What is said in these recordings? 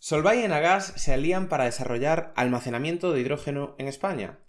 Solvay y Enagás se alían para desarrollar almacenamiento de hidrógeno en España.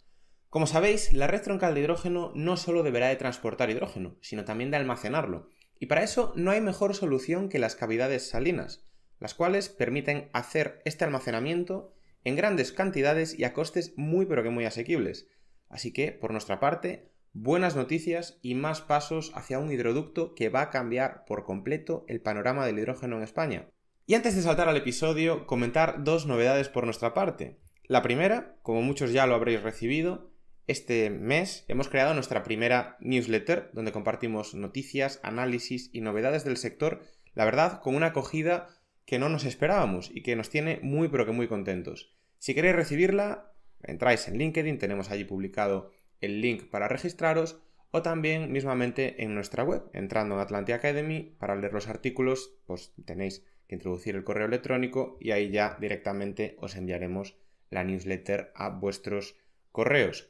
Como sabéis, la red troncal de hidrógeno no solo deberá de transportar hidrógeno, sino también de almacenarlo. Y para eso no hay mejor solución que las cavidades salinas, las cuales permiten hacer este almacenamiento en grandes cantidades y a costes muy pero que muy asequibles. Así que, por nuestra parte, buenas noticias y más pasos hacia un hidroducto que va a cambiar por completo el panorama del hidrógeno en España. Y antes de saltar al episodio, comentar dos novedades por nuestra parte. La primera, como muchos ya lo habréis recibido, este mes hemos creado nuestra primera newsletter donde compartimos noticias, análisis y novedades del sector, la verdad, con una acogida que no nos esperábamos y que nos tiene muy pero que muy contentos. Si queréis recibirla, entráis en LinkedIn, tenemos allí publicado el link para registraros, o también mismamente en nuestra web, entrando en Atlantic Academy, para leer los artículos, pues tenéis que introducir el correo electrónico y ahí ya directamente os enviaremos la newsletter a vuestros correos.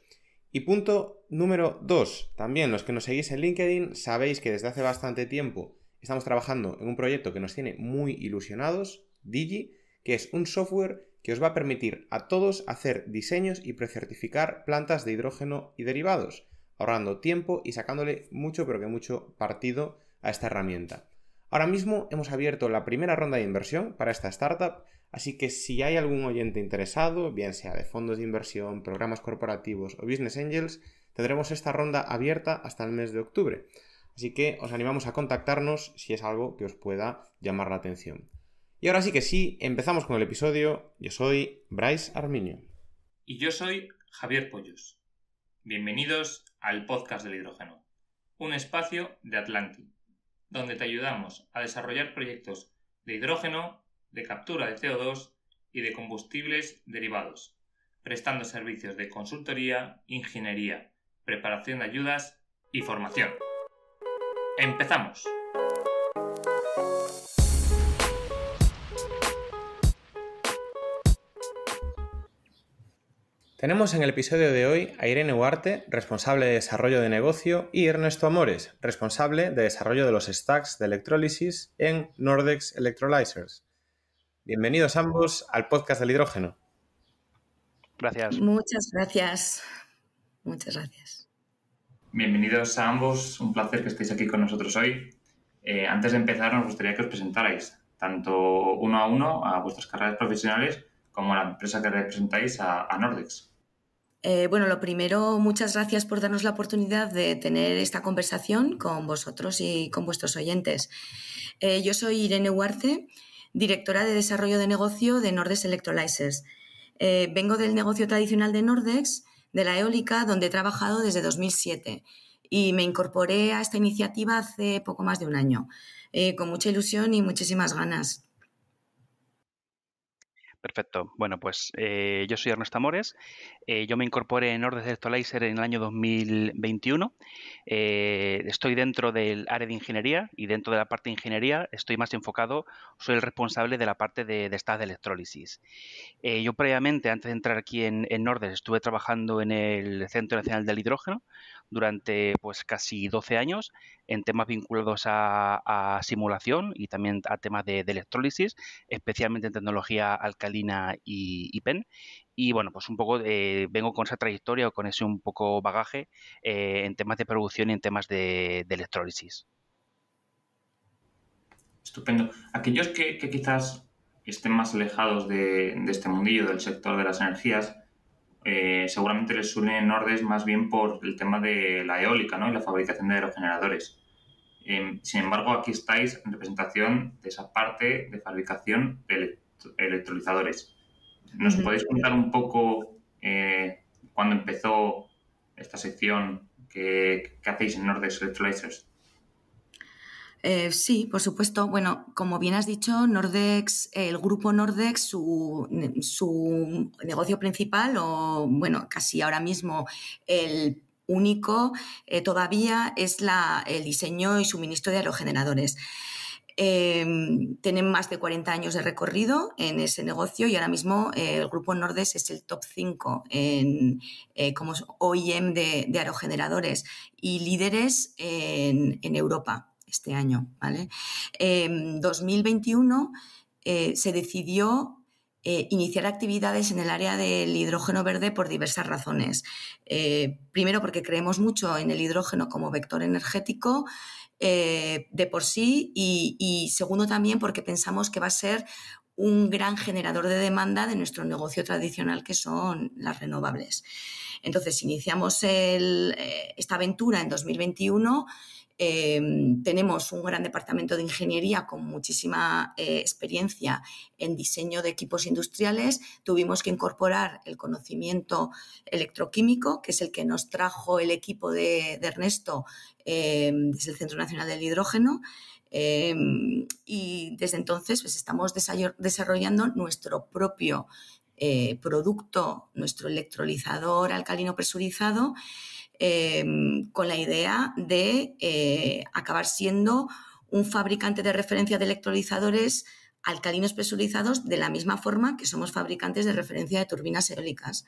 Y punto número 2, también los que nos seguís en LinkedIn sabéis que desde hace bastante tiempo estamos trabajando en un proyecto que nos tiene muy ilusionados, Digi, que es un software que os va a permitir a todos hacer diseños y precertificar plantas de hidrógeno y derivados, ahorrando tiempo y sacándole mucho pero que mucho partido a esta herramienta. Ahora mismo hemos abierto la primera ronda de inversión para esta startup, así que si hay algún oyente interesado, bien sea de fondos de inversión, programas corporativos o business angels, tendremos esta ronda abierta hasta el mes de octubre. Así que os animamos a contactarnos si es algo que os pueda llamar la atención. Y ahora sí que sí, empezamos con el episodio. Yo soy Bryce Arminio. Y yo soy Javier Pollos. Bienvenidos al podcast del hidrógeno, un espacio de Atlantic, donde te ayudamos a desarrollar proyectos de hidrógeno, de captura de CO2 y de combustibles derivados, prestando servicios de consultoría, ingeniería, preparación de ayudas y formación. ¡Empezamos! Tenemos en el episodio de hoy a Irene Huarte, responsable de desarrollo de negocio, y Ernesto Amores, responsable de desarrollo de los stacks de electrólisis en Nordex Electrolyzers. Bienvenidos ambos al podcast del hidrógeno. Gracias. Muchas gracias. Muchas gracias. Bienvenidos a ambos, un placer que estéis aquí con nosotros hoy. Antes de empezar, nos gustaría que os presentarais, tanto uno a vuestras carreras profesionales como a la empresa que representáis, a Nordex. Bueno, lo primero, muchas gracias por darnos la oportunidad de tener esta conversación con vosotros y con vuestros oyentes. Yo soy Irene Huarte, directora de desarrollo de negocio de Nordex Electrolyzers. Vengo del negocio tradicional de Nordex, de la eólica, donde he trabajado desde 2007 y me incorporé a esta iniciativa hace poco más de un año, con mucha ilusión y muchísimas ganas. Perfecto. Bueno, pues yo soy Ernesto Amores. Yo me incorporé en Nordex Electrolyzer en el año 2021. Estoy dentro del área de ingeniería y dentro de la parte de ingeniería estoy más enfocado, soy el responsable de la parte de stack de electrólisis. Yo previamente, antes de entrar aquí en Nordex, estuve trabajando en el Centro Nacional del Hidrógeno durante pues casi 12 años en temas vinculados a simulación y también a temas de electrólisis, especialmente en tecnología alcalina y PEN. Y bueno, pues un poco vengo con esa trayectoria o con ese un poco bagaje en temas de producción y en temas de electrólisis. Estupendo. Aquellos que quizás estén más alejados de este mundillo, del sector de las energías, seguramente les suene Nordex más bien por el tema de la eólica, ¿no? Y la fabricación de aerogeneradores. Sin embargo, aquí estáis en representación de esa parte de fabricación de electrolizadores. ¿Nos podéis contar un poco cuándo empezó esta sección que hacéis en Nordex Electrolyzers? Sí, por supuesto. Bueno, como bien has dicho, Nordex, el grupo Nordex, su negocio principal, o bueno, casi ahora mismo el único todavía es el diseño y suministro de aerogeneradores. Tienen más de 40 años de recorrido en ese negocio y ahora mismo el grupo Nordex es el top 5 como OEM de aerogeneradores y líderes en Europa este año, ¿vale? En 2021 se decidió iniciar actividades en el área del hidrógeno verde por diversas razones. Primero, porque creemos mucho en el hidrógeno como vector energético de por sí, y segundo también porque pensamos que va a ser un gran generador de demanda de nuestro negocio tradicional, que son las renovables. Entonces, iniciamos esta aventura en 2021. Tenemos un gran departamento de ingeniería con muchísima experiencia en diseño de equipos industriales. Tuvimos que incorporar el conocimiento electroquímico, que es el que nos trajo el equipo de Ernesto desde el Centro Nacional del Hidrógeno. Y desde entonces pues, estamos desarrollando nuestro propio producto, nuestro electrolizador alcalino presurizado, con la idea de acabar siendo un fabricante de referencia de electrolizadores alcalinos presurizados de la misma forma que somos fabricantes de referencia de turbinas eólicas.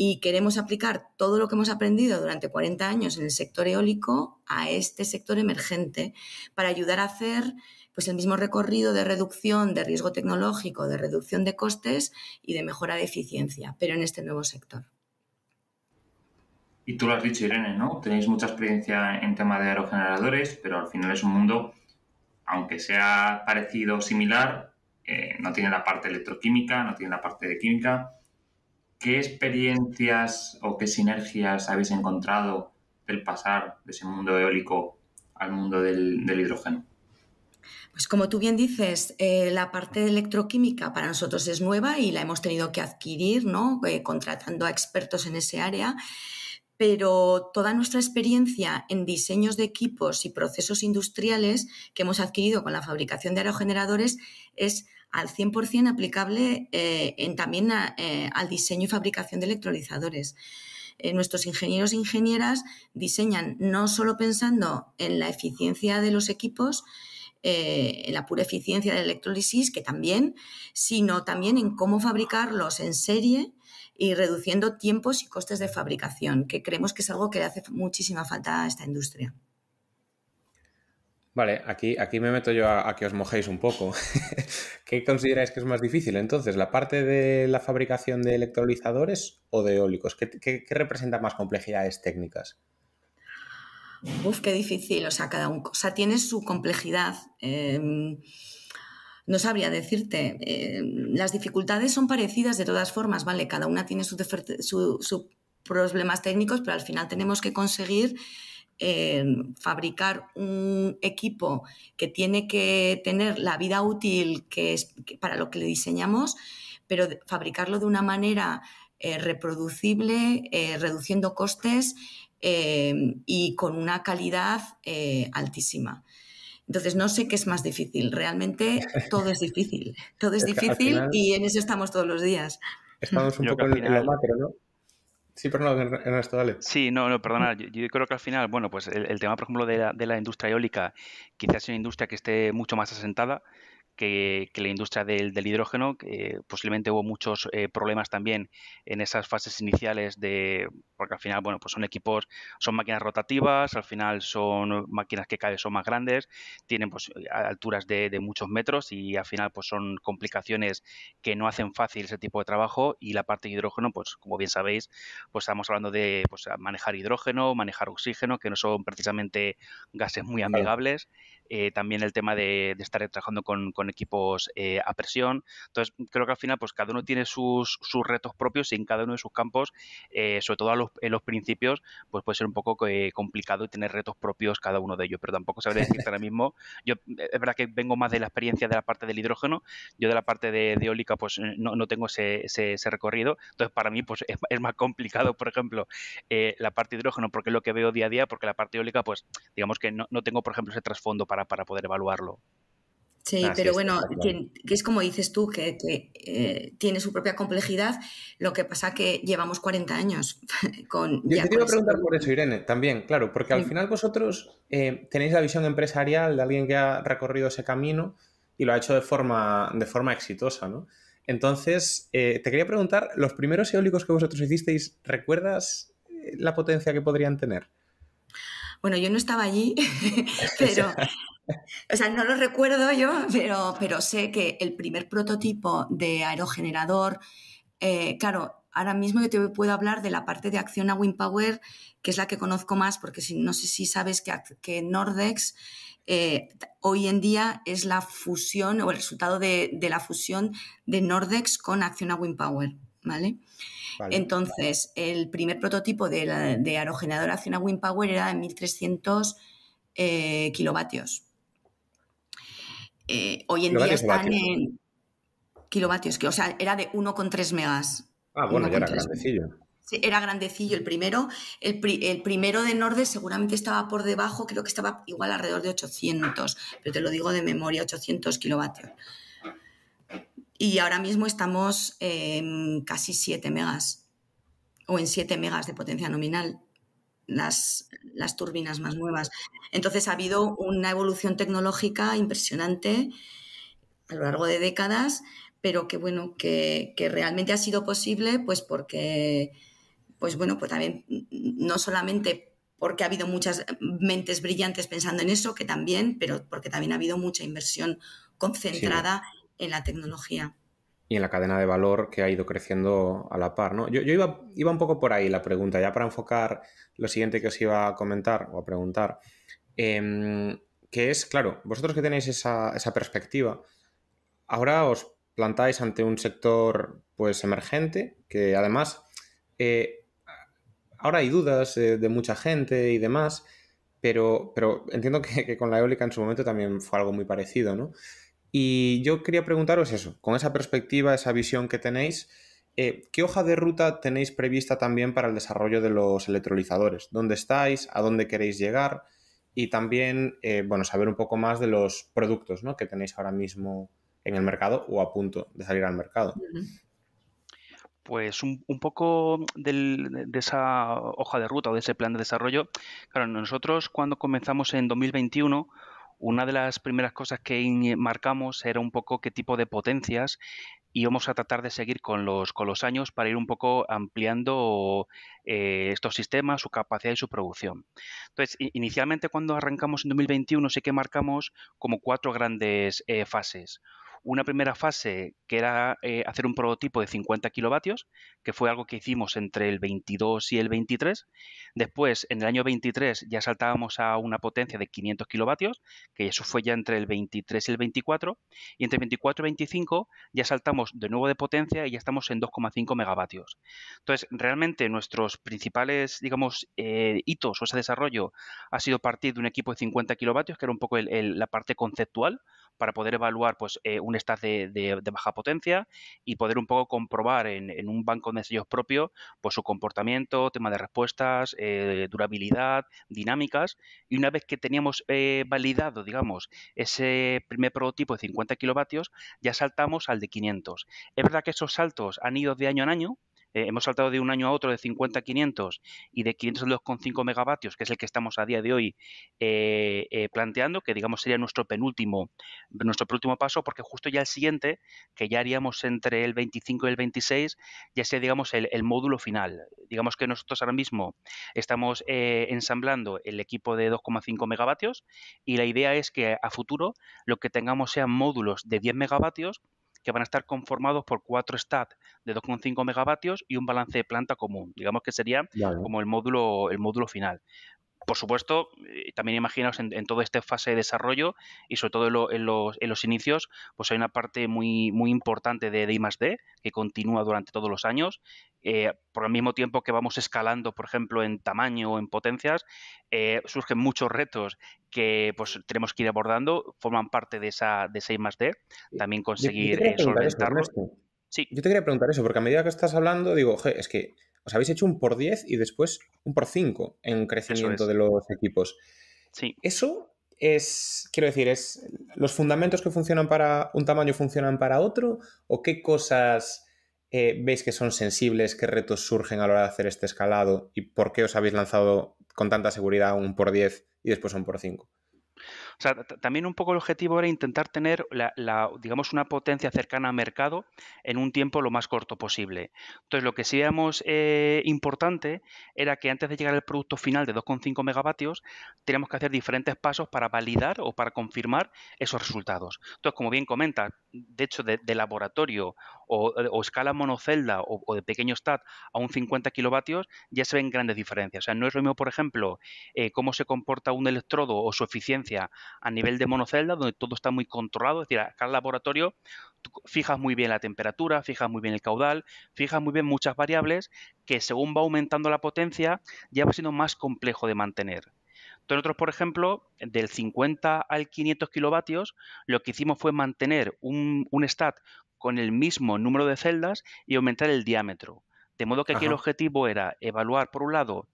Y queremos aplicar todo lo que hemos aprendido durante 40 años en el sector eólico a este sector emergente para ayudar a hacer pues, el mismo recorrido de reducción de riesgo tecnológico, de reducción de costes y de mejora de eficiencia, pero en este nuevo sector. Y tú lo has dicho, Irene, ¿no? Tenéis mucha experiencia en tema de aerogeneradores, pero al final es un mundo, aunque sea parecido o similar, no tiene la parte electroquímica, no tiene la parte de química. ¿Qué experiencias o qué sinergias habéis encontrado del pasar de ese mundo eólico al mundo del hidrógeno? Pues como tú bien dices, la parte de electroquímica para nosotros es nueva y la hemos tenido que adquirir, ¿no? Contratando a expertos en ese área, pero toda nuestra experiencia en diseños de equipos y procesos industriales que hemos adquirido con la fabricación de aerogeneradores es al 100% aplicable también al diseño y fabricación de electrolizadores. Nuestros ingenieros e ingenieras diseñan no solo pensando en la eficiencia de los equipos, en la pura eficiencia de la electrólisis, que también, sino también en cómo fabricarlos en serie y reduciendo tiempos y costes de fabricación, que creemos que es algo que le hace muchísima falta a esta industria. Vale, aquí me meto yo a que os mojéis un poco. ¿Qué consideráis que es más difícil entonces? ¿La parte de la fabricación de electrolizadores o de eólicos? ¿Qué representa más complejidades técnicas? Qué difícil. O sea, cada cosa tiene su complejidad. No sabría decirte. Las dificultades son parecidas de todas formas, ¿vale? Cada una tiene sus problemas técnicos, pero al final tenemos que conseguir fabricar un equipo que tiene que tener la vida útil para lo que le diseñamos, pero fabricarlo de una manera reproducible, reduciendo costes y con una calidad altísima. Entonces, no sé qué es más difícil. Realmente todo es difícil. Todo es difícil final, y en eso estamos todos los días. Estamos un poco en lo macro, ¿no? Sí, pero no, Ernesto, dale. Sí, no, perdona. Yo creo que al final, bueno, pues el tema, por ejemplo, de la industria eólica, quizás es una industria que esté mucho más asentada que la industria del hidrógeno, que posiblemente hubo muchos problemas también en esas fases iniciales porque al final, bueno, pues son máquinas rotativas, al final son máquinas que cada vez son más grandes, tienen pues alturas de muchos metros y al final pues son complicaciones que no hacen fácil ese tipo de trabajo. Y la parte de hidrógeno, pues como bien sabéis, pues estamos hablando de pues, manejar hidrógeno, manejar oxígeno, que no son precisamente gases muy amigables. También el tema de estar trabajando con equipos a presión. Entonces, creo que al final pues cada uno tiene sus retos propios y en cada uno de sus campos, sobre todo en los principios, pues puede ser un poco complicado y tener retos propios cada uno de ellos, pero tampoco sabría decirte ahora mismo. Yo, es verdad que vengo más de la experiencia de la parte del hidrógeno, yo de la parte de eólica pues no tengo ese recorrido, entonces para mí pues es más complicado, por ejemplo, la parte de hidrógeno porque es lo que veo día a día, porque la parte eólica pues digamos que no tengo, por ejemplo, ese trasfondo para poder evaluarlo. Sí, pero bueno, que es como dices tú, que tiene su propia complejidad, lo que pasa que llevamos 40 años con... Yo te iba a preguntar por eso, Irene, también, claro, porque al final vosotros tenéis la visión empresarial de alguien que ha recorrido ese camino y lo ha hecho de forma exitosa, ¿no? Entonces, te quería preguntar, los primeros eólicos que vosotros hicisteis, ¿recuerdas la potencia que podrían tener? Bueno, yo no estaba allí, pero, o sea, no lo recuerdo yo, pero sé que el primer prototipo de aerogenerador, claro, ahora mismo yo te puedo hablar de la parte de Acciona Wind Power, que es la que conozco más, porque no sé si sabes que Nordex hoy en día es la fusión o el resultado de la fusión de Nordex con Acciona Wind Power, ¿vale? Vale. Entonces, el primer prototipo de aerogenerador Acciona Wind Power era de 1300 kilovatios. Hoy en día ¿Kilovatios o están vatios? en kilovatios, o sea, era de 1,3 megas. Ah, bueno, ya era 1,3 grandecillo. Sí, era grandecillo el primero. El primero de Nordex seguramente estaba por debajo, creo que estaba igual alrededor de 800, pero te lo digo de memoria, 800 kilovatios. Y ahora mismo estamos en casi 7 megas o en 7 megas de potencia nominal, las turbinas más nuevas. Entonces ha habido una evolución tecnológica impresionante a lo largo de décadas, pero que bueno, que realmente ha sido posible pues porque, pues bueno, pues también no solamente porque ha habido muchas mentes brillantes pensando en eso, que también, pero porque también ha habido mucha inversión concentrada en la tecnología. Y en la cadena de valor que ha ido creciendo a la par, ¿no? Yo iba un poco por ahí la pregunta, ya para enfocar lo siguiente que os iba a comentar o a preguntar, que es, claro, vosotros que tenéis esa perspectiva, ahora os plantáis ante un sector pues emergente, que además ahora hay dudas de mucha gente y demás, pero entiendo que con la eólica en su momento también fue algo muy parecido, ¿no? Y yo quería preguntaros eso, con esa perspectiva, esa visión que tenéis, ¿qué hoja de ruta tenéis prevista también para el desarrollo de los electrolizadores? ¿Dónde estáis? ¿A dónde queréis llegar? Y también, bueno, saber un poco más de los productos, ¿no?, que tenéis ahora mismo en el mercado o a punto de salir al mercado. Pues un poco de esa hoja de ruta o de ese plan de desarrollo. Claro, nosotros cuando comenzamos en 2021, una de las primeras cosas que marcamos era un poco qué tipo de potencias íbamos a tratar de seguir con los años para ir un poco ampliando estos sistemas, su capacidad y su producción. Entonces, inicialmente cuando arrancamos en 2021 sí que marcamos como 4 grandes fases. Una primera fase que era hacer un prototipo de 50 kilovatios, que fue algo que hicimos entre el 22 y el 23. Después, en el año 23, ya saltábamos a una potencia de 500 kilovatios, que eso fue ya entre el 23 y el 24. Y entre el 24 y el 25 ya saltamos de nuevo de potencia y ya estamos en 2,5 megavatios. Entonces, realmente nuestros principales, digamos, hitos o ese desarrollo ha sido partir de un equipo de 50 kilovatios, que era un poco la parte conceptual, para poder evaluar pues, un stack de baja potencia y poder un poco comprobar en un banco de ensayos propio pues, su comportamiento, tema de respuestas, durabilidad, dinámicas. Y una vez que teníamos validado, digamos, ese primer prototipo de 50 kilovatios, ya saltamos al de 500. Es verdad que esos saltos han ido de año en año. Hemos saltado de un año a otro de 50 a 500 y de 500 a 2,5 megavatios, que es el que estamos a día de hoy planteando, que digamos sería nuestro penúltimo paso, porque justo ya el siguiente, que ya haríamos entre el 25 y el 26, ya sería, digamos, el módulo final. Digamos que nosotros ahora mismo estamos ensamblando el equipo de 2,5 megavatios y la idea es que a futuro lo que tengamos sean módulos de 10 megavatios que van a estar conformados por 4 stacks de 2,5 megavatios y un balance de planta común. Digamos que sería como el módulo final. Por supuesto, también imaginaos en toda esta fase de desarrollo y sobre todo en los inicios, pues hay una parte muy, muy importante de I+D que continúa durante todos los años. Por el mismo tiempo que vamos escalando, por ejemplo, en tamaño o en potencias, surgen muchos retos que pues tenemos que ir abordando, forman parte de esa I+D, también Yo te conseguir quería preguntar eso, solventarlo. Ernesto. Sí, Yo te quería preguntar eso, porque a medida que estás hablando, digo, es que os habéis hecho un por 10 y después un por 5 en eso crecimiento es. de los equipos. Sí. Eso es, quiero decir, ¿es los fundamentos que funcionan para un tamaño funcionan para otro? ¿O qué cosas veis que son sensibles, qué retos surgen a la hora de hacer este escalado? ¿Y por qué os habéis lanzado con tanta seguridad un por 10 y después un por 5? O sea, también un poco el objetivo era intentar tener, digamos, una potencia cercana a mercado en un tiempo lo más corto posible. Entonces, lo que sí veíamos importante era que antes de llegar al producto final de 2,5 megavatios, teníamos que hacer diferentes pasos para validar o para confirmar esos resultados. Entonces, como bien comenta, de hecho, de laboratorio o escala monocelda o de pequeño stat a un 50 kilovatios, ya se ven grandes diferencias. O sea, no es lo mismo, por ejemplo, cómo se comporta un electrodo o su eficiencia a nivel de monocelda, donde todo está muy controlado. Es decir, acá en el laboratorio tú fijas muy bien la temperatura, fijas muy bien el caudal, fijas muy bien muchas variables que según va aumentando la potencia ya va siendo más complejo de mantener. Entonces nosotros, por ejemplo, del 50 al 500 kilovatios, lo que hicimos fue mantener un stat con el mismo número de celdas y aumentar el diámetro. De modo que aquí el Ajá. objetivo era evaluar, por un lado,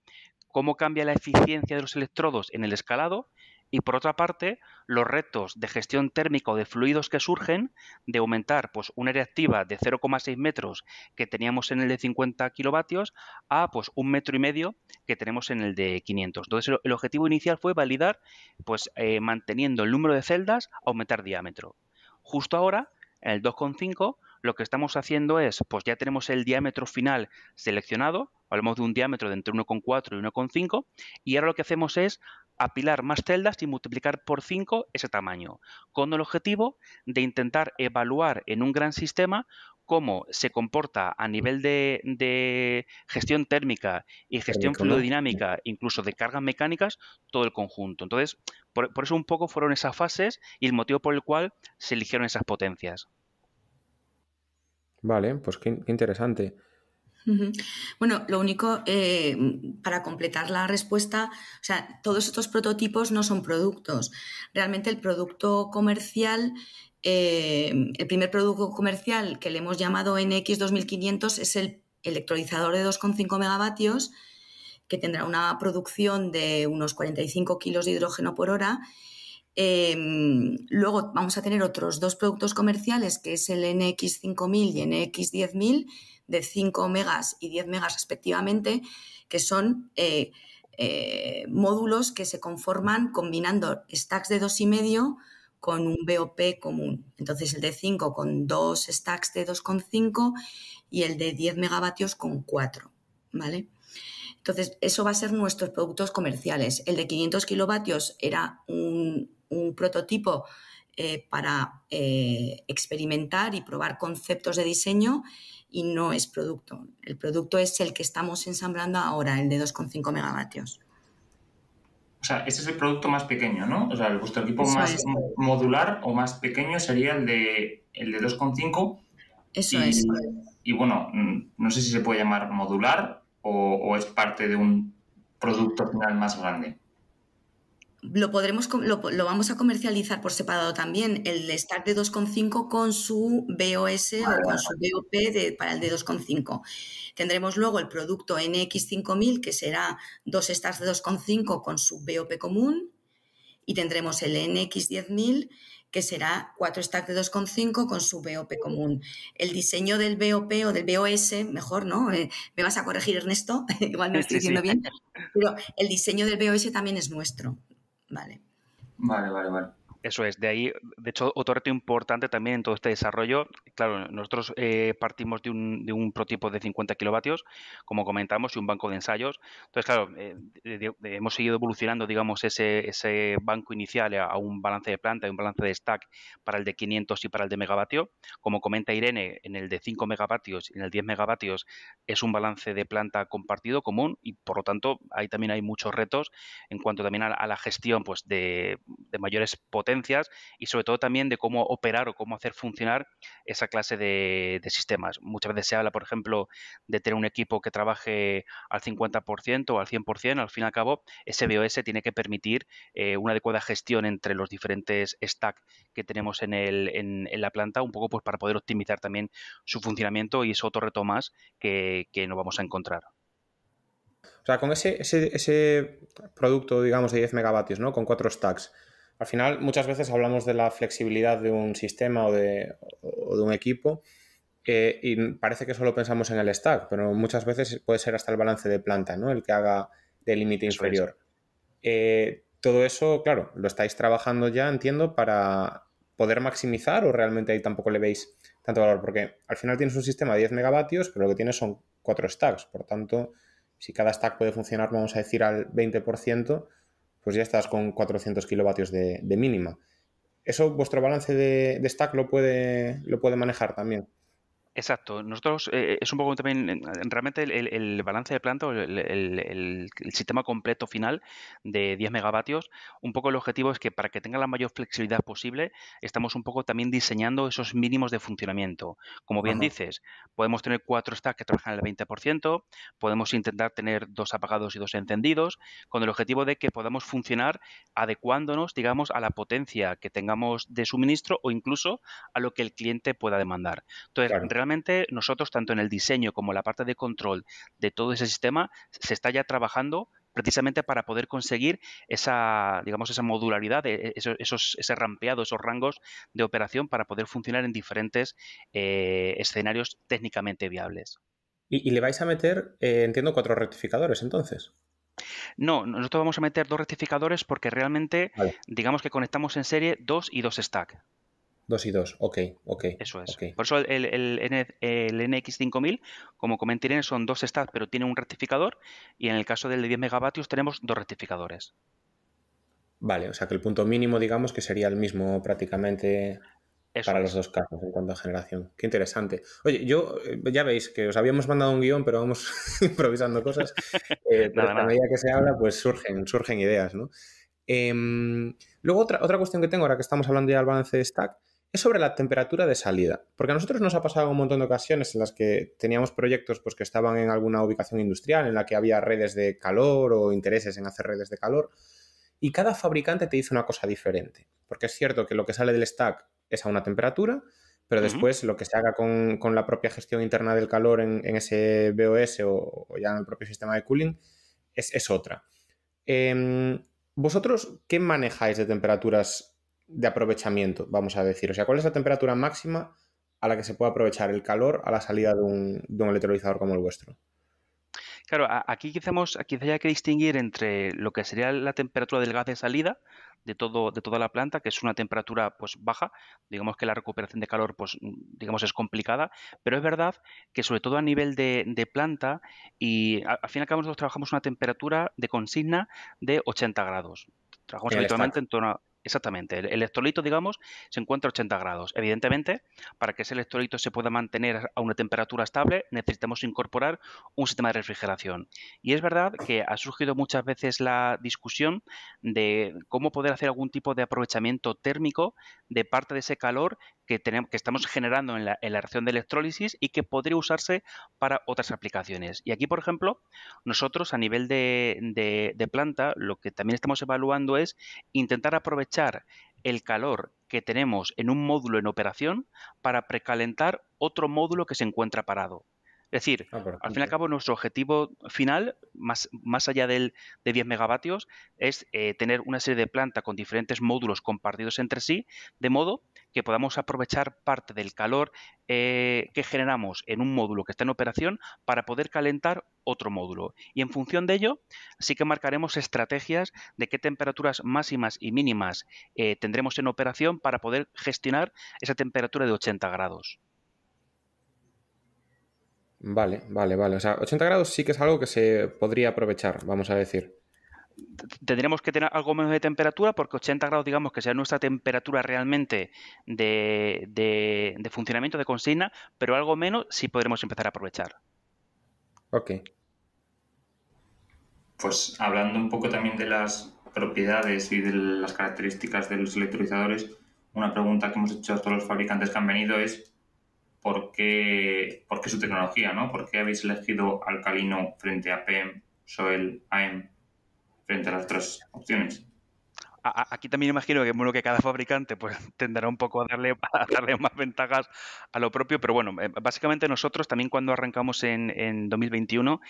cómo cambia la eficiencia de los electrodos en el escalado y, por otra parte, los retos de gestión térmica o de fluidos que surgen de aumentar pues, una área activa de 0,6 metros que teníamos en el de 50 kilovatios a pues, 1,5 metros que tenemos en el de 500. Entonces, el objetivo inicial fue validar, pues manteniendo el número de celdas, aumentar diámetro. Justo ahora, en el 2,5, lo que estamos haciendo es, pues ya tenemos el diámetro final seleccionado, hablamos de un diámetro de entre 1,4 y 1,5, y ahora lo que hacemos es apilar más celdas y multiplicar por 5 ese tamaño, con el objetivo de intentar evaluar en un gran sistema cómo se comporta a nivel de gestión térmica y gestión Térmico, ¿no? fluidodinámica, incluso de cargas mecánicas, todo el conjunto. Entonces, por eso un poco fueron esas fases y el motivo por el cual se eligieron esas potencias. Vale, pues qué interesante. Bueno, lo único, para completar la respuesta, o sea, todos estos prototipos no son productos. Realmente el producto comercial, el primer producto comercial que le hemos llamado NX 2500 es el electrolizador de 2,5 megavatios, que tendrá una producción de unos 45 kilos de hidrógeno por hora. Luego vamos a tener otros dos productos comerciales, que es el NX 5000 y NX 10000, de 5 megas y 10 megas respectivamente, que son módulos que se conforman combinando stacks de 2,5 con un BOP común. Entonces el de 5 con 2 stacks de 2,5 y el de 10 megavatios con 4, ¿vale? Entonces, eso va a ser nuestros productos comerciales. El de 500 kilovatios era un prototipo para experimentar y probar conceptos de diseño y no es producto. El producto es el que estamos ensamblando ahora, el de 2,5 megavatios. O sea, ese es el producto más pequeño, ¿no? O sea, vuestro equipo Eso más es. modular o más pequeño sería el de 2,5. Eso es. Y bueno, no sé si se puede llamar modular o es parte de un producto final más grande. Lo vamos a comercializar por separado también, el stack de 2,5 con su BOS o con su BOP para el de 2,5. Tendremos luego el producto NX 5000, que será 2 stacks de 2,5 con su BOP común, y tendremos el NX 10000, que será 4 stacks de 2,5 con su BOP común. El diseño del BOP o del BOS, mejor, ¿no? Me vas a corregir, Ernesto, igual no estoy diciendo bien, pero el diseño del BOS también es nuestro. Vale. Vale. Eso es, de ahí, de hecho, otro reto importante también en todo este desarrollo, claro, nosotros partimos de un prototipo de 50 kilovatios, como comentamos, y un banco de ensayos. Entonces, claro, hemos seguido evolucionando, digamos, ese banco inicial a un balance de planta y un balance de stack para el de 500 y para el de megavatio. Como comenta Irene, en el de 5 megavatios y en el 10 megavatios es un balance de planta compartido, común, y por lo tanto, ahí también hay muchos retos en cuanto también a la gestión pues, de mayores potencias y sobre todo también de cómo operar o cómo hacer funcionar esa clase de sistemas. Muchas veces se habla, por ejemplo, de tener un equipo que trabaje al 50% o al 100%. Al fin y al cabo, ese BOS tiene que permitir una adecuada gestión entre los diferentes stacks que tenemos en la planta, un poco pues para poder optimizar también su funcionamiento, y es otro reto más que nos vamos a encontrar. O sea, con ese producto, digamos, de 10 megavatios, ¿no? Con 4 stacks. Al final, muchas veces hablamos de la flexibilidad de un sistema o de un equipo y parece que solo pensamos en el stack, pero muchas veces puede ser hasta el balance de planta, ¿no? El que haga de límite inferior. todo eso, claro, lo estáis trabajando ya, entiendo, para poder maximizar, o realmente ahí tampoco le veis tanto valor, porque al final tienes un sistema de 10 megavatios, pero lo que tienes son 4 stacks, por tanto, si cada stack puede funcionar, vamos a decir, al 20%, pues ya estás con 400 kilovatios de mínima. ¿Eso vuestro balance de stack lo puede manejar también? Exacto. Nosotros es un poco también, realmente el balance de planta o el sistema completo final de 10 megavatios, un poco el objetivo es que para que tenga la mayor flexibilidad posible, estamos un poco también diseñando esos mínimos de funcionamiento. Como bien Ajá, dices, podemos tener 4 stacks que trabajan al 20%, podemos intentar tener 2 apagados y 2 encendidos, con el objetivo de que podamos funcionar adecuándonos, digamos, a la potencia que tengamos de suministro o incluso a lo que el cliente pueda demandar. Entonces, claro. realmente nosotros, tanto en el diseño como en la parte de control de todo ese sistema, se está ya trabajando precisamente para poder conseguir esa, digamos, esa modularidad, ese rampeado, esos rangos de operación para poder funcionar en diferentes escenarios técnicamente viables. ¿Y le vais a meter, entiendo, 4 rectificadores entonces? No, nosotros vamos a meter 2 rectificadores porque realmente, Vale. digamos que conectamos en serie 2 y 2 stack. 2 y 2, ok, ok, Eso es. ok. Por eso el NX5000, como comenté, Irene, son 2 stats, pero tiene un rectificador. Y en el caso del de 10 megavatios tenemos 2 rectificadores. Vale, o sea que el punto mínimo, digamos, que sería el mismo prácticamente Eso para los es. dos casos en cuanto a generación. Qué interesante. Oye, yo ya veis que os habíamos mandado un guión, pero vamos improvisando cosas. Pero Nada, es que a nada. medida que se habla, pues surgen ideas, ¿no? Luego, otra cuestión que tengo ahora que estamos hablando ya del balance de stack es sobre la temperatura de salida. Porque a nosotros nos ha pasado un montón de ocasiones en las que teníamos proyectos pues, que estaban en alguna ubicación industrial, en la que había redes de calor o intereses en hacer redes de calor. Y cada fabricante te dice una cosa diferente. Porque es cierto que lo que sale del stack es a una temperatura, pero Ujú. después lo que se haga con la propia gestión interna del calor en ese BOS o ya en el propio sistema de cooling es otra. Eh, ¿Vosotros qué manejáis de temperaturas de aprovechamiento, vamos a decir? O sea, ¿cuál es la temperatura máxima a la que se puede aprovechar el calor a la salida de un electrolizador como el vuestro? Claro, aquí quizá hay que distinguir entre lo que sería la temperatura del gas de salida de toda la planta, que es una temperatura pues baja. Digamos que la recuperación de calor, pues digamos, es complicada, pero es verdad que sobre todo a nivel de planta, y al fin y al cabo nosotros trabajamos una temperatura de consigna de 80 grados. Trabajamos En el habitualmente stack. en torno a... Exactamente, el electrolito, digamos, se encuentra a 80 grados. Evidentemente, para que ese electrolito se pueda mantener a una temperatura estable, necesitamos incorporar un sistema de refrigeración. Y es verdad que ha surgido muchas veces la discusión de cómo poder hacer algún tipo de aprovechamiento térmico de parte de ese calor que estamos generando en la reacción de electrólisis y que podría usarse para otras aplicaciones. Y aquí, por ejemplo, nosotros a nivel de planta, lo que también estamos evaluando es intentar aprovechar el calor que tenemos en un módulo en operación para precalentar otro módulo que se encuentra parado. Es decir, Ah, por al fin y al ejemplo. cabo, nuestro objetivo final, más allá de 10 megavatios, es tener una serie de planta con diferentes módulos compartidos entre sí, de modo que podamos aprovechar parte del calor que generamos en un módulo que está en operación para poder calentar otro módulo. Y en función de ello, sí que marcaremos estrategias de qué temperaturas máximas y mínimas tendremos en operación para poder gestionar esa temperatura de 80 grados. Vale, vale, vale. O sea, 80 grados sí que es algo que se podría aprovechar, vamos a decir. Tendremos que tener algo menos de temperatura porque 80 grados, digamos, que sea nuestra temperatura realmente de funcionamiento de consigna, pero algo menos sí podremos empezar a aprovechar. Ok. Pues hablando un poco también de las propiedades y de las características de los electrolizadores, una pregunta que hemos hecho a todos los fabricantes que han venido es por qué su tecnología, ¿no? ¿Por qué habéis elegido alcalino frente a PEM, SOEL, AM, frente a las otras opciones? Aquí también imagino que, bueno, que cada fabricante pues tendrá un poco a darle más ventajas a lo propio, pero bueno, básicamente nosotros también cuando arrancamos en 2021,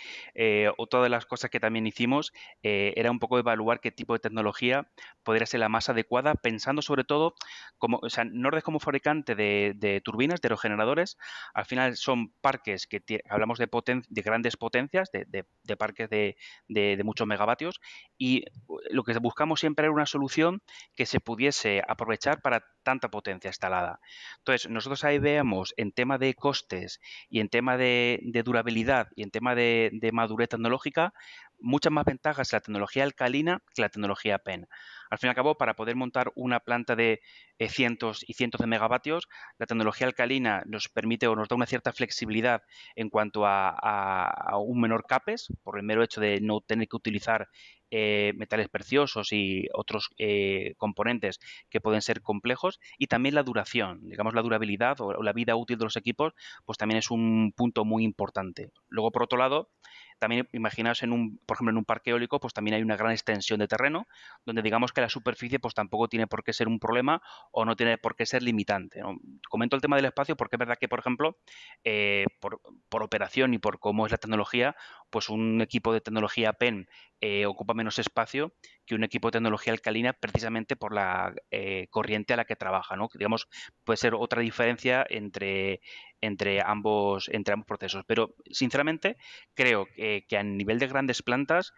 otra de las cosas que también hicimos era un poco evaluar qué tipo de tecnología podría ser la más adecuada, pensando sobre todo, o sea, Nordex como fabricante de turbinas, de aerogeneradores, al final son parques que hablamos de grandes potencias, de parques de muchos megavatios, y lo que buscamos siempre era una solución que se pudiese aprovechar para tanta potencia instalada. Entonces, nosotros ahí veamos en tema de costes y en tema de durabilidad y en tema de madurez tecnológica, muchas más ventajas la tecnología alcalina que la tecnología PEN. Al fin y al cabo, para poder montar una planta de cientos y cientos de megavatios, la tecnología alcalina nos permite o nos da una cierta flexibilidad en cuanto a un menor CAPEX, por el mero hecho de no tener que utilizar metales preciosos y otros componentes que pueden ser complejos, y también la duración, digamos la durabilidad o la vida útil de los equipos, pues también es un punto muy importante. Luego, por otro lado, también imaginaos por ejemplo, en un parque eólico, pues también hay una gran extensión de terreno, donde digamos que la superficie pues tampoco tiene por qué ser un problema o no tiene por qué ser limitante, ¿no? Comento el tema del espacio porque es verdad que, por ejemplo, por operación y por cómo es la tecnología, pues un equipo de tecnología PEN ocupa menos espacio que un equipo de tecnología alcalina, precisamente por la corriente a la que trabaja, ¿no? Que, digamos, puede ser otra diferencia entre ambos procesos. Pero, sinceramente, creo que a nivel de grandes plantas,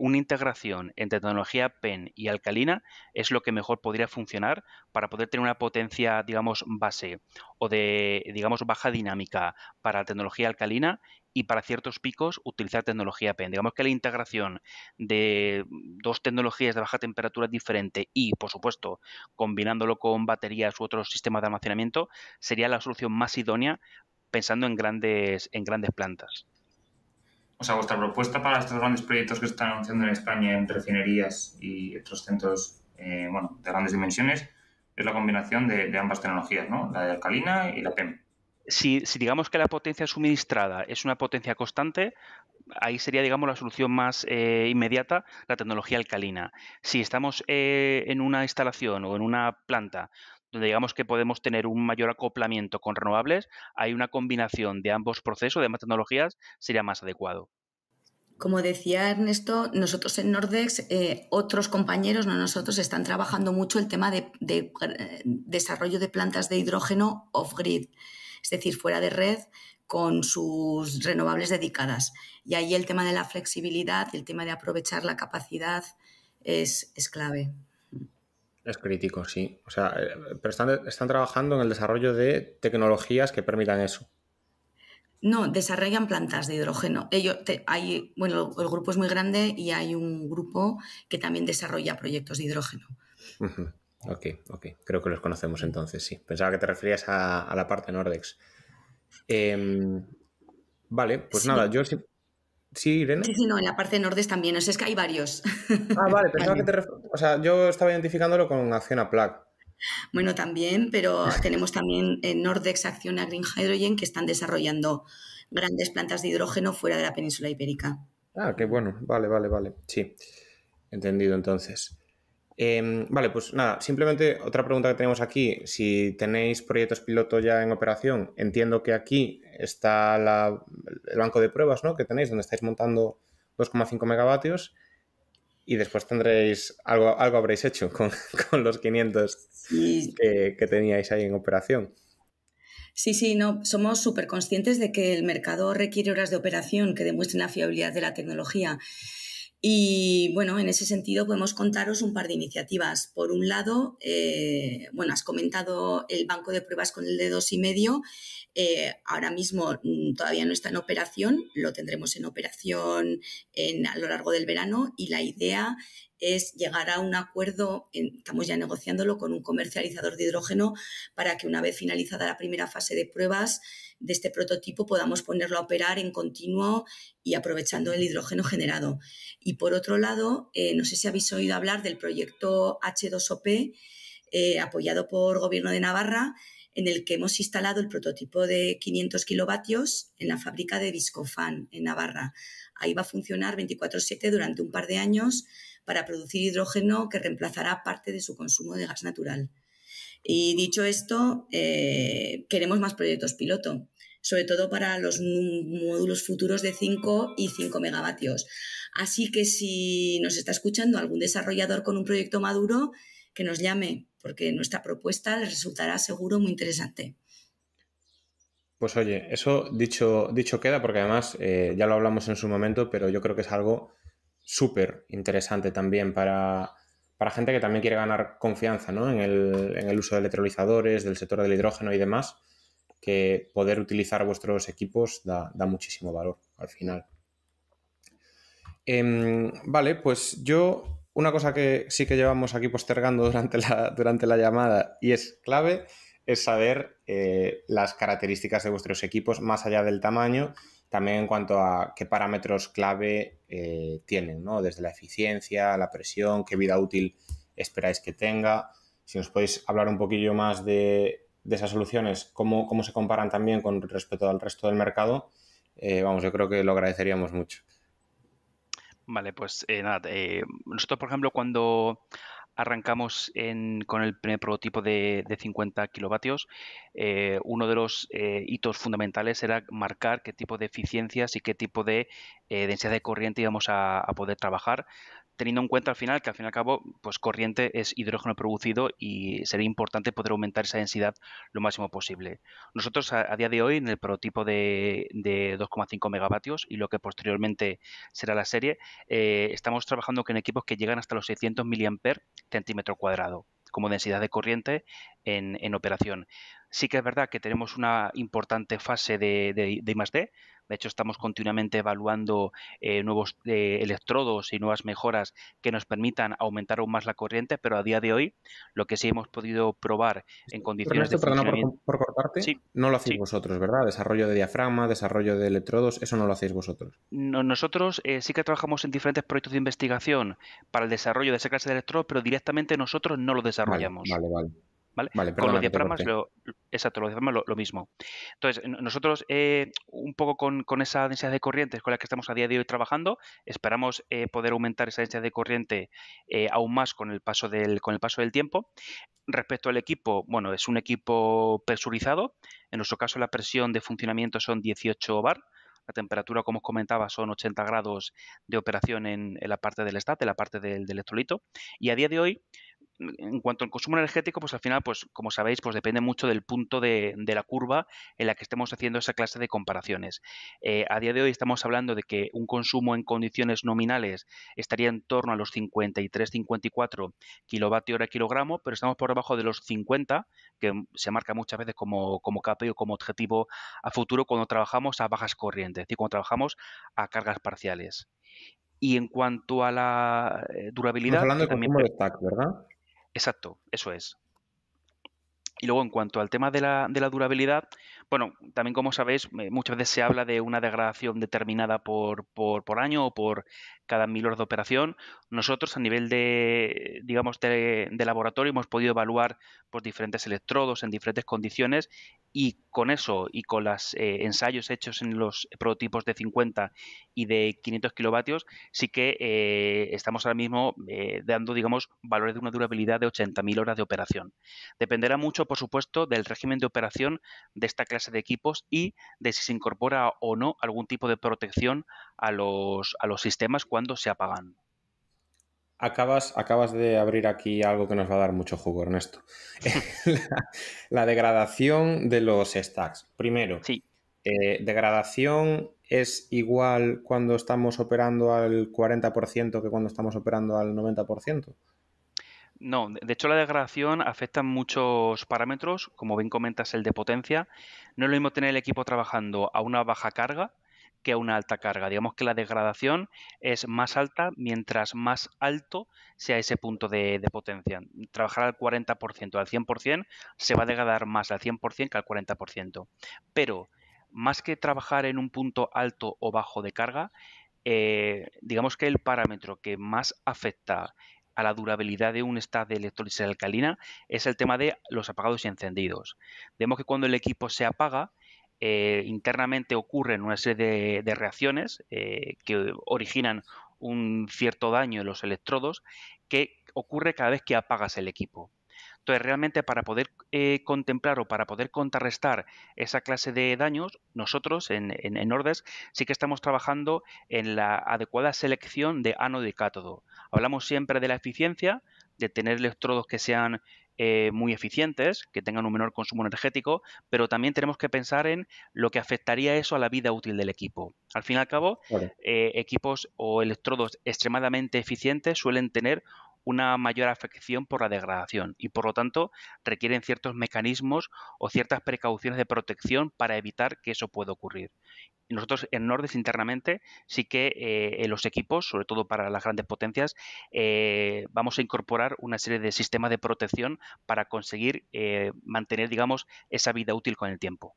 una integración entre tecnología PEN y alcalina es lo que mejor podría funcionar para poder tener una potencia, digamos, base o de, digamos, baja dinámica para la tecnología alcalina, y para ciertos picos utilizar tecnología PEN. Digamos que la integración de dos tecnologías de baja temperatura diferente y, por supuesto, combinándolo con baterías u otros sistemas de almacenamiento, sería la solución más idónea pensando en grandes plantas. O sea, vuestra propuesta para estos grandes proyectos que se están anunciando en España en refinerías y otros centros de grandes dimensiones es la combinación de ambas tecnologías, ¿no? La de alcalina y la PEM. Si digamos que la potencia suministrada es una potencia constante, ahí sería, digamos, la solución más inmediata, la tecnología alcalina. Si estamos en una instalación o en una planta donde digamos que podemos tener un mayor acoplamiento con renovables, hay una combinación de ambos procesos, de ambas tecnologías, sería más adecuado. Como decía Ernesto, nosotros en Nordex, otros compañeros, no nosotros, están trabajando mucho el tema de desarrollo de plantas de hidrógeno off-grid, es decir, fuera de red, con sus renovables dedicadas. Y ahí el tema de la flexibilidad, el tema de aprovechar la capacidad es clave. Es crítico, sí. O sea, pero están trabajando en el desarrollo de tecnologías que permitan eso. No, desarrollan plantas de hidrógeno. El grupo es muy grande y hay un grupo que también desarrolla proyectos de hidrógeno. Uh-huh. Ok. Creo que los conocemos entonces, sí. Pensaba que te referías a la parte Nordex. Vale, pues sí. Nada, yo sí... ¿Sí, Irene? Sí, no, en la parte de Nordex también. O sea, es que hay varios. Vale, pensaba que o sea, yo estaba identificándolo con Acciona Plug. Bueno, también, pero tenemos también en Nordex Acciona Green Hydrogen, que están desarrollando grandes plantas de hidrógeno fuera de la península ibérica. Qué bueno. Vale. Sí, entendido entonces. Vale, pues nada, simplemente otra pregunta que tenemos aquí. Si tenéis proyectos piloto ya en operación, entiendo que aquí está el banco de pruebas, ¿no?, que tenéis, donde estáis montando 2,5 megavatios, y después tendréis algo habréis hecho con los 500 sí. que teníais ahí en operación. Sí, no, somos súper conscientes de que el mercado requiere horas de operación que demuestren la fiabilidad de la tecnología. Y bueno, en ese sentido podemos contaros un par de iniciativas. Por un lado, has comentado el banco de pruebas con el de 2,5. Ahora mismo todavía no está en operación, lo tendremos en operación a lo largo del verano, y la idea es llegar a un acuerdo, estamos ya negociándolo con un comercializador de hidrógeno, para que una vez finalizada la primera fase de pruebas de este prototipo podamos ponerlo a operar en continuo y aprovechando el hidrógeno generado. Y por otro lado, no sé si habéis oído hablar del proyecto H2OP, apoyado por Gobierno de Navarra, en el que hemos instalado el prototipo de 500 kilovatios en la fábrica de Viscofan, en Navarra. Ahí va a funcionar 24/7 durante un par de años para producir hidrógeno que reemplazará parte de su consumo de gas natural. Y dicho esto, queremos más proyectos piloto, sobre todo para los módulos futuros de 5 y 5 megavatios. Así que si nos está escuchando algún desarrollador con un proyecto maduro, que nos llame, porque nuestra propuesta les resultará seguro muy interesante. Pues oye, eso dicho queda, porque además ya lo hablamos en su momento, pero yo creo que es algo súper interesante también para gente que también quiere ganar confianza, ¿no? en el uso de electrolizadores, del sector del hidrógeno y demás, que poder utilizar vuestros equipos da muchísimo valor al final. Vale, pues una cosa que sí que llevamos aquí postergando durante la llamada y es clave, es saber las características de vuestros equipos más allá del tamaño, también en cuanto a qué parámetros clave tienen, ¿no? Desde la eficiencia, la presión, qué vida útil esperáis que tenga. Si nos podéis hablar un poquillo más de esas soluciones, cómo se comparan también con respecto al resto del mercado, yo creo que lo agradeceríamos mucho. Vale, pues nada, nosotros, por ejemplo, cuando arrancamos con el primer prototipo de 50 kilovatios, uno de los hitos fundamentales era marcar qué tipo de eficiencias y qué tipo de densidad de corriente íbamos a poder trabajar, teniendo en cuenta al final que al fin y al cabo, pues corriente es hidrógeno producido y sería importante poder aumentar esa densidad lo máximo posible. Nosotros a día de hoy en el prototipo de 2,5 megavatios y lo que posteriormente será la serie, estamos trabajando con equipos que llegan hasta los 600 miliamperes centímetro cuadrado como densidad de corriente en operación. Sí que es verdad que tenemos una importante fase de I+D. De hecho, estamos continuamente evaluando nuevos electrodos y nuevas mejoras que nos permitan aumentar aún más la corriente, pero a día de hoy lo que sí hemos podido probar en condiciones de Ernesto, perdona funcionamiento... por cortarte, Sí, no lo hacéis sí. vosotros, ¿verdad? Desarrollo de diafragma, desarrollo de electrodos, eso no lo hacéis vosotros. Nosotros sí que trabajamos en diferentes proyectos de investigación para el desarrollo de esa clase de electrodos, pero directamente nosotros no lo Vale, desarrollamos. vale. ¿Vale? Vale, Con los perdona que te diafragmas, corté. exacto, los diafragmas lo mismo. Entonces, nosotros un poco con esa densidad de corrientes con la que estamos a día de hoy trabajando, esperamos poder aumentar esa densidad de corriente aún más con el paso del tiempo. Respecto al equipo, bueno, es un equipo presurizado. En nuestro caso, la presión de funcionamiento son 18 bar. La temperatura, como os comentaba, son 80 grados de operación en la parte del STAT, en la parte del electrolito. Y a día de hoy, en cuanto al consumo energético, pues al final, pues como sabéis, pues depende mucho del punto de la curva en la que estemos haciendo esa clase de comparaciones. A día de hoy estamos hablando de que un consumo en condiciones nominales estaría en torno a los 53-54 kilovatios hora kilogramo, pero estamos por debajo de los 50, que se marca muchas veces como KPI o como objetivo a futuro cuando trabajamos a bajas corrientes, es decir, cuando trabajamos a cargas parciales. Y en cuanto a la Estamos durabilidad, hablando que de también... consumo de stack, ¿verdad? Exacto, eso es. Y luego, en cuanto al tema de la durabilidad, bueno, también como sabéis, muchas veces se habla de una degradación determinada por año o por cada 1000 horas de operación. Nosotros, a nivel digamos, de laboratorio, hemos podido evaluar pues, diferentes electrodos en diferentes condiciones y con eso y con los ensayos hechos en los prototipos de 50 y de 500 kilovatios, sí que estamos ahora mismo dando, digamos, valores de una durabilidad de 80.000 horas de operación. Dependerá mucho, por supuesto, del régimen de operación de esta clase de equipos y de si se incorpora o no algún tipo de protección a los sistemas cuando se apagan. Acabas de abrir aquí algo que nos va a dar mucho jugo, Ernesto. la degradación de los stacks. Primero, Sí. ¿degradación es igual cuando estamos operando al 40% que cuando estamos operando al 90%? No, de hecho la degradación afecta muchos parámetros, como bien comentas el de potencia. No es lo mismo tener el equipo trabajando a una baja carga que a una alta carga. Digamos que la degradación es más alta mientras más alto sea ese punto de potencia. Trabajar al 40%, al 100%, se va a degradar más al 100% que al 40%. Pero más que trabajar en un punto alto o bajo de carga, digamos que el parámetro que más afecta a la durabilidad de un stack de electrólisis alcalina es el tema de los apagados y encendidos. Vemos que cuando el equipo se apaga, internamente ocurren una serie de reacciones que originan un cierto daño en los electrodos que ocurre cada vez que apagas el equipo. Entonces, realmente para poder contemplar o para poder contrarrestar esa clase de daños, nosotros en Nordes sí que estamos trabajando en la adecuada selección de ánodo y cátodo. Hablamos siempre de la eficiencia, de tener electrodos que sean muy eficientes, que tengan un menor consumo energético, pero también tenemos que pensar en lo que afectaría eso a la vida útil del equipo. Al fin y al cabo, Claro. equipos o electrodos extremadamente eficientes suelen tener una mayor afección por la degradación y, por lo tanto, requieren ciertos mecanismos o ciertas precauciones de protección para evitar que eso pueda ocurrir. Y nosotros en Nordes internamente sí que en los equipos, sobre todo para las grandes potencias, vamos a incorporar una serie de sistemas de protección para conseguir mantener, digamos, esa vida útil con el tiempo.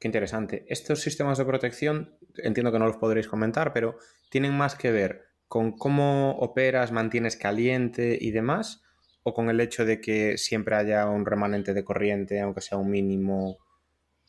Qué interesante. Estos sistemas de protección, entiendo que no los podréis comentar, pero ¿tienen más que ver con cómo operas, mantienes caliente y demás? ¿O con el hecho de que siempre haya un remanente de corriente, aunque sea un mínimo,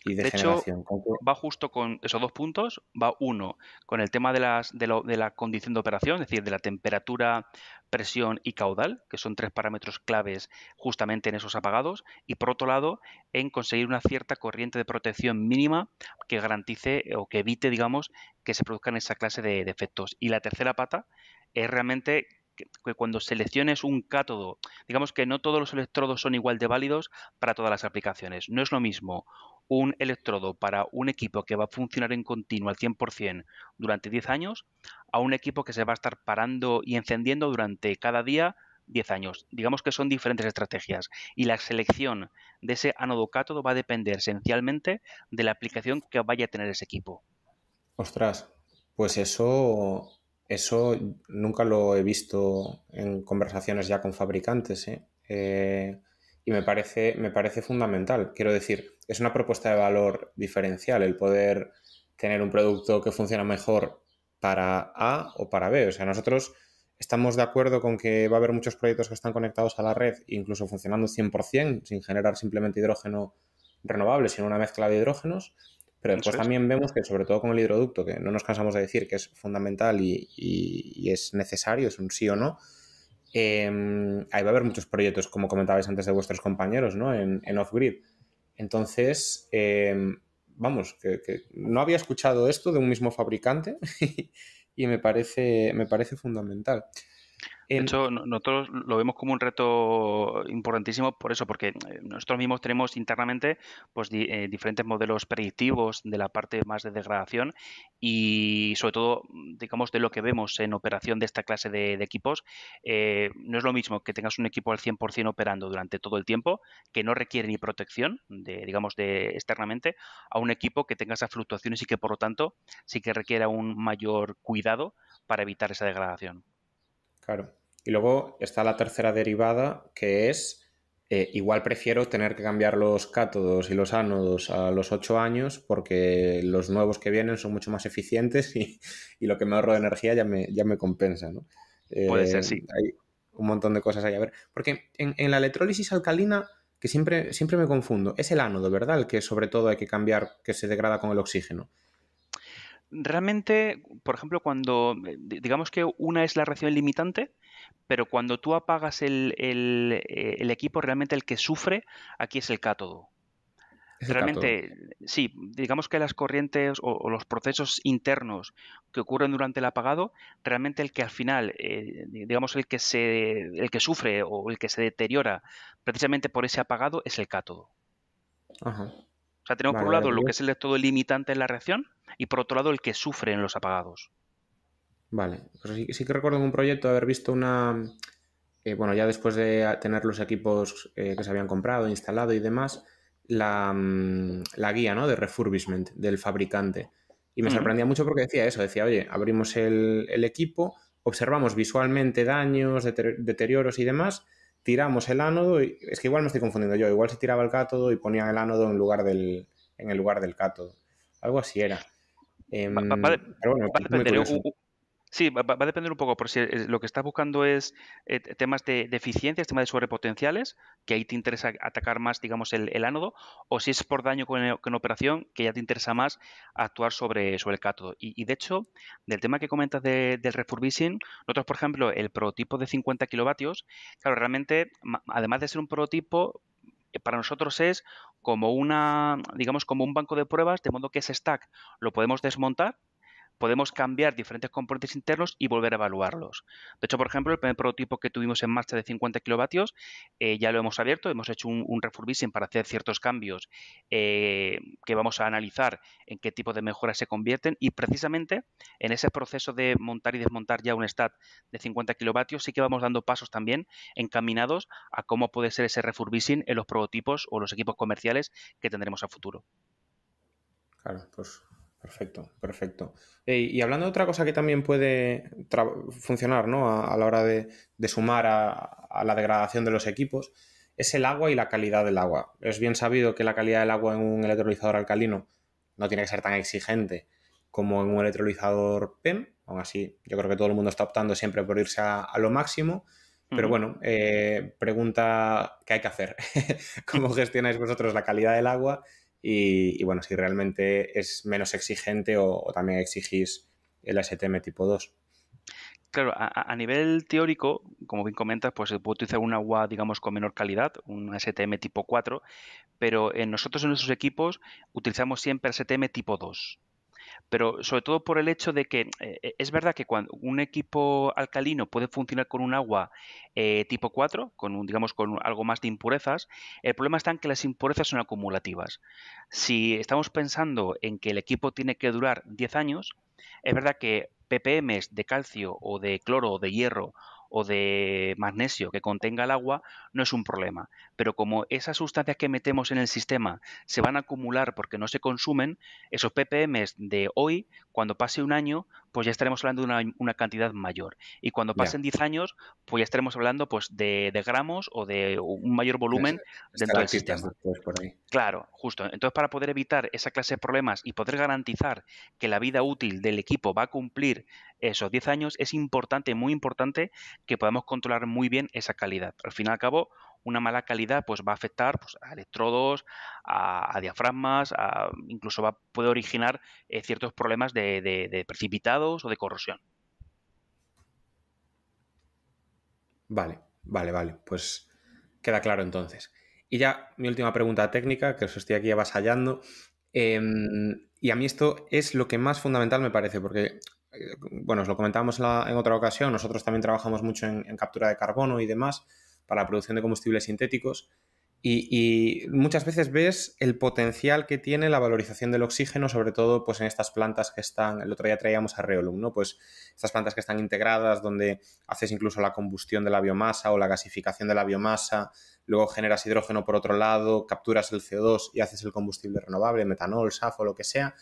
y de De hecho, generación? va justo con esos dos puntos. Va uno con el tema de la condición de operación, es decir, de la temperatura, presión y caudal, que son tres parámetros claves justamente en esos apagados. Y por otro lado, en conseguir una cierta corriente de protección mínima que garantice o que evite, digamos, que se produzcan esa clase de efectos. Y la tercera pata es realmente que cuando selecciones un cátodo, digamos que no todos los electrodos son igual de válidos para todas las aplicaciones. No es lo mismo un electrodo para un equipo que va a funcionar en continuo al 100% durante 10 años a un equipo que se va a estar parando y encendiendo durante cada día 10 años. Digamos que son diferentes estrategias y la selección de ese ánodo cátodo va a depender esencialmente de la aplicación que vaya a tener ese equipo. Ostras, pues eso nunca lo he visto en conversaciones ya con fabricantes, ¿eh? Y me parece fundamental. Quiero decir, es una propuesta de valor diferencial el poder tener un producto que funciona mejor para A o para B. O sea, nosotros estamos de acuerdo con que va a haber muchos proyectos que están conectados a la red, incluso funcionando 100%, sin generar simplemente hidrógeno renovable, sino una mezcla de hidrógenos. Pero después Eso es. también vemos que, sobre todo con el hidroducto, que no nos cansamos de decir que es fundamental y es necesario, es un sí o no, ahí va a haber muchos proyectos, como comentabais antes de vuestros compañeros, ¿no? En off-grid. Entonces, vamos, que no había escuchado esto de un mismo fabricante y me parece fundamental. De hecho, nosotros lo vemos como un reto importantísimo por eso, porque nosotros mismos tenemos internamente pues diferentes modelos predictivos de la parte más de degradación y sobre todo, digamos, de lo que vemos en operación de esta clase de equipos. No es lo mismo que tengas un equipo al 100% operando durante todo el tiempo, que no requiere ni protección, digamos, de externamente, a un equipo que tenga esas fluctuaciones y que, por lo tanto, sí que requiera un mayor cuidado para evitar esa degradación. Claro. Y luego está la tercera derivada, que es, igual prefiero tener que cambiar los cátodos y los ánodos a los 8 años porque los nuevos que vienen son mucho más eficientes y lo que me ahorro de energía ya me compensa, ¿no? Puede ser, sí. Hay un montón de cosas ahí a ver. Porque en la electrólisis alcalina, que siempre me confundo, es el ánodo, ¿verdad? El que sobre todo hay que cambiar, que se degrada con el oxígeno. Realmente, por ejemplo, cuando digamos que una es la reacción limitante, pero cuando tú apagas el equipo, realmente el que sufre aquí es el cátodo. Es el cátodo. Realmente, sí, digamos que las corrientes o los procesos internos que ocurren durante el apagado, realmente el que al final, digamos, el que sufre o el que se deteriora precisamente por ese apagado es el cátodo. Ajá. O sea, tenemos por Vale, un vale. lado lo que es el electrodo limitante en la reacción y por otro lado el que sufre en los apagados. Vale, pues sí que recuerdo en un proyecto haber visto bueno, ya después de tener los equipos que se habían comprado, instalado y demás, la guía, ¿no? De refurbishment del fabricante. Y me sorprendía mucho porque decía eso, decía, oye, abrimos el equipo, observamos visualmente daños, deterioros y demás, tiramos el ánodo y es que igual me estoy confundiendo yo, igual se tiraba el cátodo y ponían el ánodo en el lugar del cátodo. Algo así era. Va, va- va- Pero bueno, va a muy depender, ¿eh? curioso. Sí, va a depender un poco, por si lo que estás buscando es temas de eficiencias, temas de sobrepotenciales, que ahí te interesa atacar más, digamos, el ánodo, o si es por daño con operación, que ya te interesa más actuar sobre el cátodo. Y de hecho, del tema que comentas del refurbishing, nosotros, por ejemplo, el prototipo de 50 kilovatios, claro, realmente, además de ser un prototipo, para nosotros es como digamos, como un banco de pruebas, de modo que ese stack lo podemos desmontar, podemos cambiar diferentes componentes internos y volver a evaluarlos. De hecho, por ejemplo, el primer prototipo que tuvimos en marcha de 50 kilovatios ya lo hemos abierto, hemos hecho un refurbishing para hacer ciertos cambios que vamos a analizar en qué tipo de mejoras se convierten y precisamente en ese proceso de montar y desmontar ya un stack de 50 kilovatios sí que vamos dando pasos también encaminados a cómo puede ser ese refurbishing en los prototipos o los equipos comerciales que tendremos a futuro. Claro, pues perfecto, perfecto. Y hablando de otra cosa que también puede funcionar, ¿no? A la hora de sumar a la degradación de los equipos, es el agua y la calidad del agua. Es bien sabido que la calidad del agua en un electrolizador alcalino no tiene que ser tan exigente como en un electrolizador PEM. Aún así, yo creo que todo el mundo está optando siempre por irse a lo máximo. Pero bueno, pregunta qué hay que hacer. ¿Cómo gestionáis vosotros la calidad del agua? Y bueno, si realmente es menos exigente o también exigís el STM tipo 2. Claro, a nivel teórico, como bien comentas, pues se puede utilizar un agua, digamos, con menor calidad, un STM tipo 4, pero nosotros en nuestros equipos utilizamos siempre STM tipo 2. Pero sobre todo por el hecho de que es verdad que cuando un equipo alcalino puede funcionar con un agua tipo 4, digamos, con algo más de impurezas, el problema está en que las impurezas son acumulativas. Si estamos pensando en que el equipo tiene que durar 10 años, es verdad que ppm de calcio o de cloro o de hierro o de magnesio que contenga el agua no es un problema. Pero como esas sustancias que metemos en el sistema se van a acumular porque no se consumen, esos ppm de hoy, cuando pase un año, pues ya estaremos hablando de una cantidad mayor. Y cuando pasen 10 años, pues ya estaremos hablando pues de gramos o de un mayor volumen dentro del Estalactitas sistema. después por ahí. Claro, justo. Entonces, para poder evitar esa clase de problemas y poder garantizar que la vida útil del equipo va a cumplir esos 10 años, es importante, muy importante, que podamos controlar muy bien esa calidad. Al fin y al cabo, una mala calidad pues, va a afectar pues, a electrodos, a diafragmas, incluso puede originar ciertos problemas de precipitados o de corrosión. Vale. Pues queda claro entonces. Y ya mi última pregunta técnica, que os estoy aquí avasallando. Y a mí esto es lo que más fundamental me parece, porque, bueno, os lo comentábamos en otra ocasión, nosotros también trabajamos mucho en captura de carbono y demás para la producción de combustibles sintéticos. Y muchas veces ves el potencial que tiene la valorización del oxígeno, sobre todo pues, en estas plantas que están, el otro día traíamos a Reolum, ¿no? Pues estas plantas que están integradas, donde haces incluso la combustión de la biomasa o la gasificación de la biomasa, luego generas hidrógeno por otro lado, capturas el CO2 y haces el combustible renovable, metanol, SAF o lo que sea.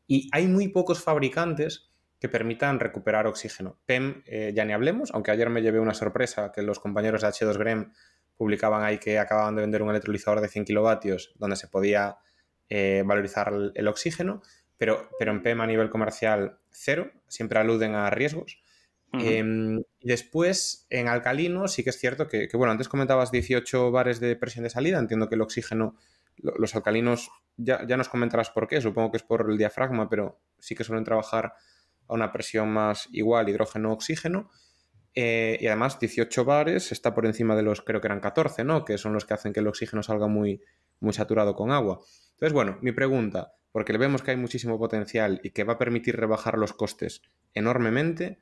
Y hay muy pocos fabricantes que permitan recuperar oxígeno. PEM ya ni hablemos, aunque ayer me llevé una sorpresa que los compañeros de H2 Grem publicaban ahí que acababan de vender un electrolizador de 100 kilovatios donde se podía valorizar el oxígeno, pero en PEM a nivel comercial cero, siempre aluden a riesgos. Y después, en alcalino, sí que es cierto que, bueno, antes comentabas 18 bares de presión de salida, entiendo que el oxígeno, los alcalinos, ya nos comentarás por qué, supongo que es por el diafragma, pero sí que suelen trabajar a una presión más igual, hidrógeno-oxígeno. Y además 18 bares está por encima de los, creo que eran 14, ¿no? Que son los que hacen que el oxígeno salga muy, muy saturado con agua. Entonces, bueno, mi pregunta, porque le vemos que hay muchísimo potencial y que va a permitir rebajar los costes enormemente,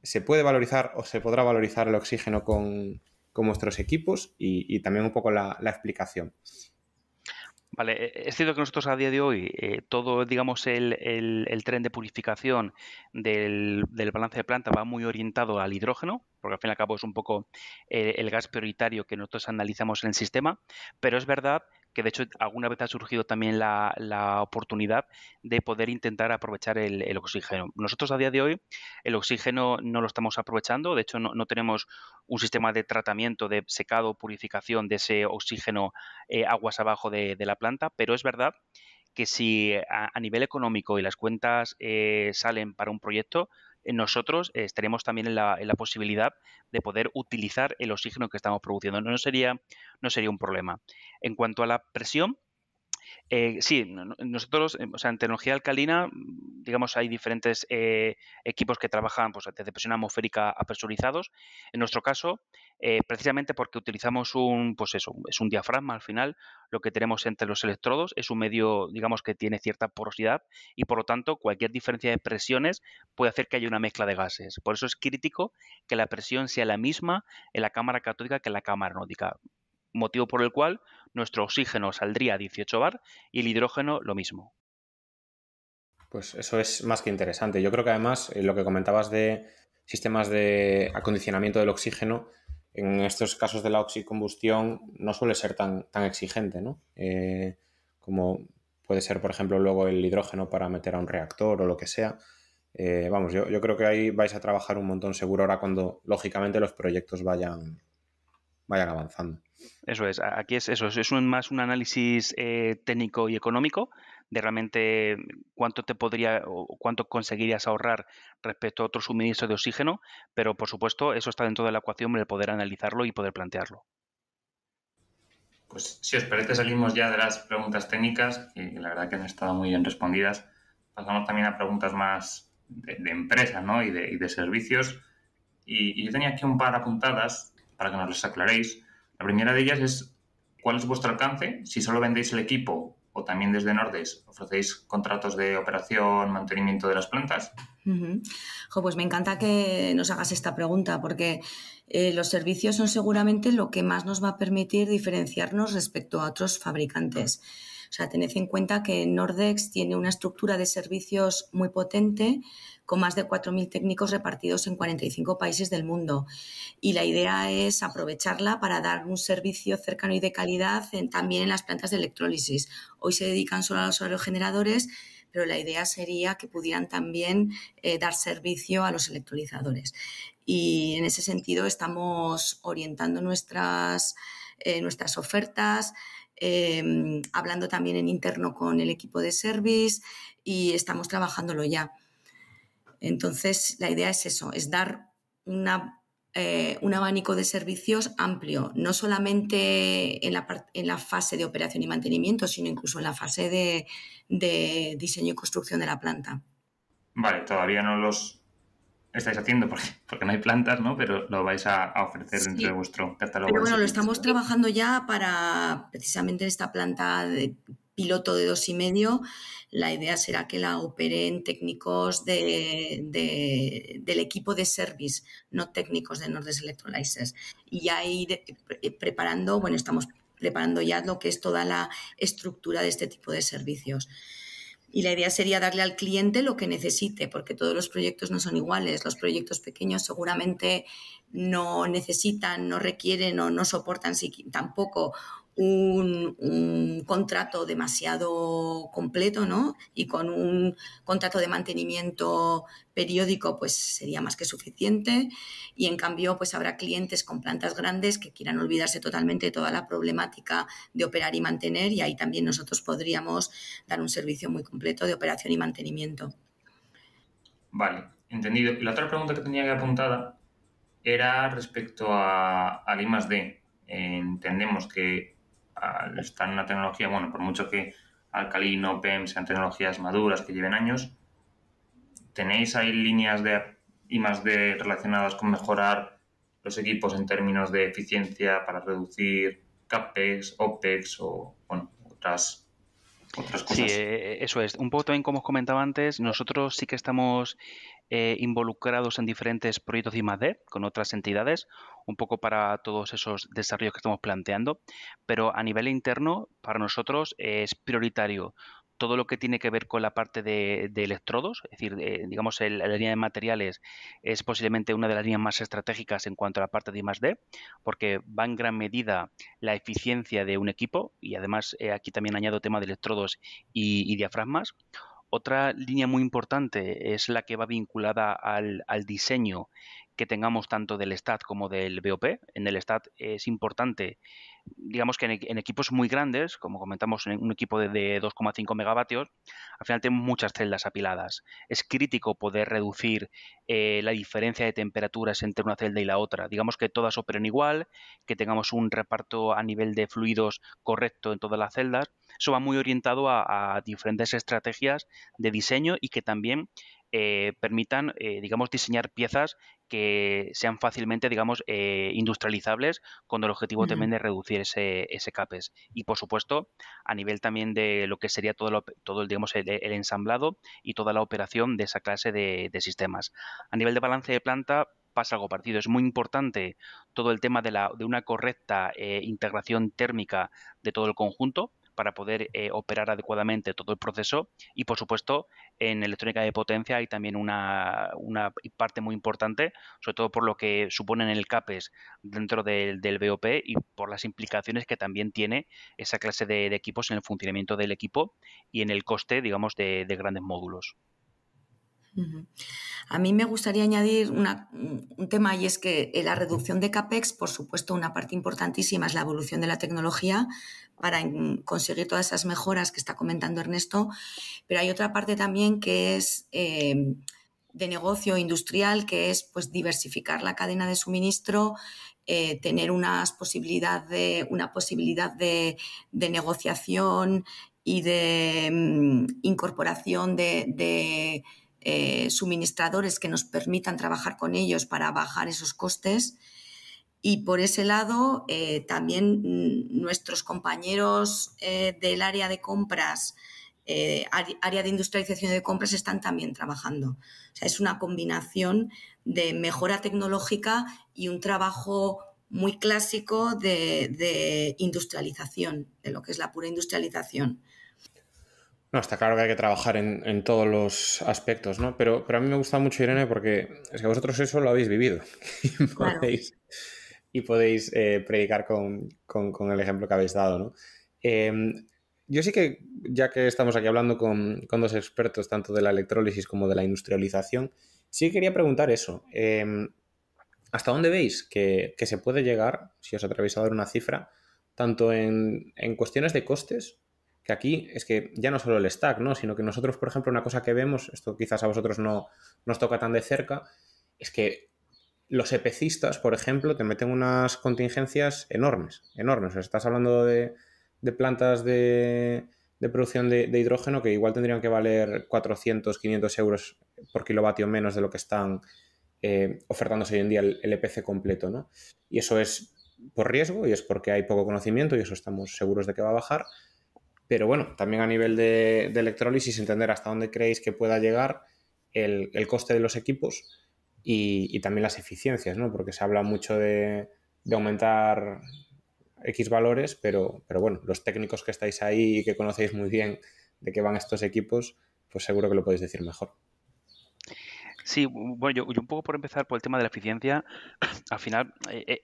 ¿se puede valorizar o se podrá valorizar el oxígeno con vuestros equipos? Y también un poco la explicación. Vale, es cierto que nosotros a día de hoy todo, digamos, el tren de purificación del balance de planta va muy orientado al hidrógeno, porque al fin y al cabo es un poco el gas prioritario que nosotros analizamos en el sistema, pero es verdad que de hecho alguna vez ha surgido también la oportunidad de poder intentar aprovechar el oxígeno. Nosotros a día de hoy el oxígeno no lo estamos aprovechando, de hecho no tenemos un sistema de tratamiento, de secado, purificación de ese oxígeno aguas abajo de la planta, pero es verdad que si a nivel económico y las cuentas salen para un proyecto, nosotros estaremos también en la posibilidad de poder utilizar el oxígeno que estamos produciendo. No sería un problema. En cuanto a la presión, sí, nosotros, o sea, en tecnología alcalina, digamos, hay diferentes equipos que trabajan pues, desde presión atmosférica a presurizados. En nuestro caso, precisamente porque utilizamos es un diafragma al final, lo que tenemos entre los electrodos es un medio, digamos, que tiene cierta porosidad y, por lo tanto, cualquier diferencia de presiones puede hacer que haya una mezcla de gases. Por eso es crítico que la presión sea la misma en la cámara catódica que en la cámara anódica, motivo por el cual nuestro oxígeno saldría a 18 bar y el hidrógeno lo mismo. Pues eso es más que interesante. Yo creo que además lo que comentabas de sistemas de acondicionamiento del oxígeno, en estos casos de la oxicombustión no suele ser tan exigente, ¿no? Como puede ser, por ejemplo, luego el hidrógeno para meter a un reactor o lo que sea. Vamos, yo creo que ahí vais a trabajar un montón seguro ahora cuando, lógicamente, los proyectos vayan avanzando. Eso es, aquí es eso, es más un análisis técnico y económico de realmente cuánto te podría o cuánto conseguirías ahorrar respecto a otro suministro de oxígeno, pero por supuesto eso está dentro de la ecuación de poder analizarlo y poder plantearlo. Pues si os parece, salimos ya de las preguntas técnicas, que la verdad que han estado muy bien respondidas. Pasamos también a preguntas más de empresas, ¿no? y de servicios. Y yo tenía aquí un par apuntadas para que nos las aclaréis. La primera de ellas es, ¿cuál es vuestro alcance? Si solo vendéis el equipo o también desde Nordes ofrecéis contratos de operación, mantenimiento de las plantas. Pues me encanta que nos hagas esta pregunta porque los servicios son seguramente lo que más nos va a permitir diferenciarnos respecto a otros fabricantes. O sea, tened en cuenta que Nordex tiene una estructura de servicios muy potente con más de 4.000 técnicos repartidos en 45 países del mundo. Y la idea es aprovecharla para dar un servicio cercano y de calidad también en las plantas de electrólisis. Hoy se dedican solo a los aerogeneradores, pero la idea sería que pudieran también dar servicio a los electrolizadores. Y en ese sentido estamos orientando nuestras ofertas, hablando también en interno con el equipo de service y estamos trabajándolo ya. Entonces, la idea es eso, es dar un abanico de servicios amplio, no solamente en la fase de operación y mantenimiento, sino incluso en la fase de diseño y construcción de la planta. Vale, todavía no los estáis haciendo porque no hay plantas, ¿no? Pero lo vais a ofrecer dentro de vuestro catálogo. Pero bueno, lo estamos trabajando ya para precisamente esta planta de piloto de 2,5. La idea será que la operen técnicos del equipo de service, no técnicos de Nordex Electrolyzers. Y ya ir preparando, bueno, estamos preparando ya lo que es toda la estructura de este tipo de servicios. Y la idea sería darle al cliente lo que necesite, porque todos los proyectos no son iguales. Los proyectos pequeños seguramente no necesitan, no requieren o no soportan tampoco un contrato demasiado completo, ¿no? Y con un contrato de mantenimiento periódico pues sería más que suficiente, y en cambio pues habrá clientes con plantas grandes que quieran olvidarse totalmente de toda la problemática de operar y mantener, y ahí también nosotros podríamos dar un servicio muy completo de operación y mantenimiento. Vale, entendido. Y la otra pregunta que tenía que apuntada era respecto al I+D. Entendemos que al estar en una tecnología, bueno, por mucho que alcalino, PEM sean tecnologías maduras que lleven años, ¿tenéis ahí líneas de I+D relacionadas con mejorar los equipos en términos de eficiencia para reducir CAPEX, OPEX o, bueno, otras cosas? Sí, eso es. Un poco también como os comentaba antes, nosotros sí que estamos involucrados en diferentes proyectos de I+D con otras entidades, un poco para todos esos desarrollos que estamos planteando, pero a nivel interno, para nosotros es prioritario todo lo que tiene que ver con la parte de electrodos, es decir, digamos, la línea de materiales es posiblemente una de las líneas más estratégicas en cuanto a la parte de I+D, porque va en gran medida la eficiencia de un equipo, y además aquí también añado tema de electrodos y diafragmas. Otra línea muy importante es la que va vinculada al diseño, que tengamos tanto del STAT como del BOP. En el STAT es importante, digamos que en equipos muy grandes, como comentamos, en un equipo de 2,5 megavatios, al final tenemos muchas celdas apiladas. Es crítico poder reducir la diferencia de temperaturas entre una celda y la otra. Digamos que todas operen igual, que tengamos un reparto a nivel de fluidos correcto en todas las celdas. Eso va muy orientado a diferentes estrategias de diseño y que también permitan, digamos, diseñar piezas que sean fácilmente, digamos, industrializables con el objetivo también de reducir ese CAPEX. Y, por supuesto, a nivel también de lo que sería todo digamos, el ensamblado y toda la operación de esa clase de sistemas. A nivel de balance de planta pasa algo parecido. Es muy importante todo el tema de una correcta integración térmica de todo el conjunto para poder operar adecuadamente todo el proceso y, por supuesto, en electrónica de potencia hay también una parte muy importante, sobre todo por lo que suponen el CAPEX dentro del BOP y por las implicaciones que también tiene esa clase de equipos en el funcionamiento del equipo y en el coste, digamos, de grandes módulos. A mí me gustaría añadir un tema, y es que la reducción de CAPEX, por supuesto, una parte importantísima es la evolución de la tecnología para conseguir todas esas mejoras que está comentando Ernesto, pero hay otra parte también que es de negocio industrial, que es pues diversificar la cadena de suministro, tener una posibilidad de negociación y de incorporación de suministradores que nos permitan trabajar con ellos para bajar esos costes. Y por ese lado, también nuestros compañeros del área de compras, área de industrialización de compras, están también trabajando. O sea, es una combinación de mejora tecnológica y un trabajo muy clásico de industrialización, de lo que es la pura industrialización. No, está claro que hay que trabajar en todos los aspectos, ¿no? Pero a mí me gusta mucho, Irene, porque es que vosotros eso lo habéis vivido y podéis predicar con el ejemplo que habéis dado, ¿no? Yo sí que, ya que estamos aquí hablando con dos expertos, tanto de la electrólisis como de la industrialización, sí quería preguntar eso. ¿Hasta dónde veis que se puede llegar, si os atrevéis a dar una cifra, tanto en cuestiones de costes, que aquí es que ya no solo el stack, ¿no? Sino que nosotros, por ejemplo, una cosa que vemos, esto quizás a vosotros no nos toca tan de cerca, es que los EPCistas, por ejemplo, te meten unas contingencias enormes. O sea, estás hablando de plantas de producción de hidrógeno que igual tendrían que valer 400, 500 euros por kilovatio menos de lo que están ofertándose hoy en día el EPC completo, ¿no? Y eso es por riesgo y es porque hay poco conocimiento y eso estamos seguros de que va a bajar. Pero bueno, también a nivel de electrólisis, entender hasta dónde creéis que pueda llegar el coste de los equipos y también las eficiencias, ¿no? Porque se habla mucho de aumentar X valores, pero bueno, los técnicos que estáis ahí y que conocéis muy bien de qué van estos equipos, pues seguro que lo podéis decir mejor. Sí, bueno, yo un poco por empezar por el tema de la eficiencia, al final,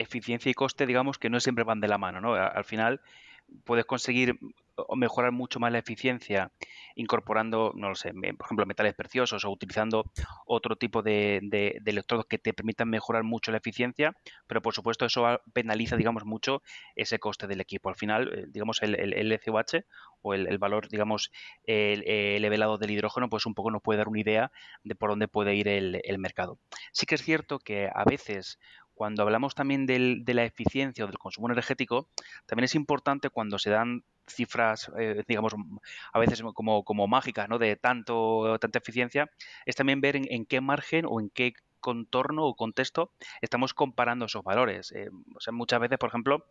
eficiencia y coste, digamos que no siempre van de la mano, ¿no? Al final puedes conseguir o mejorar mucho más la eficiencia incorporando, no lo sé, por ejemplo, metales preciosos o utilizando otro tipo de electrodos que te permitan mejorar mucho la eficiencia, pero por supuesto eso penaliza, digamos, mucho ese coste del equipo. Al final, digamos, el LCOH o el valor, digamos, el elevado del hidrógeno, pues un poco nos puede dar una idea de por dónde puede ir el mercado. Sí que es cierto que a veces cuando hablamos también de la eficiencia o del consumo energético, también es importante cuando se dan cifras, digamos, a veces como mágicas, ¿no? De tanta eficiencia, es también ver en qué margen o en qué contorno o contexto estamos comparando esos valores. O sea, muchas veces, por ejemplo,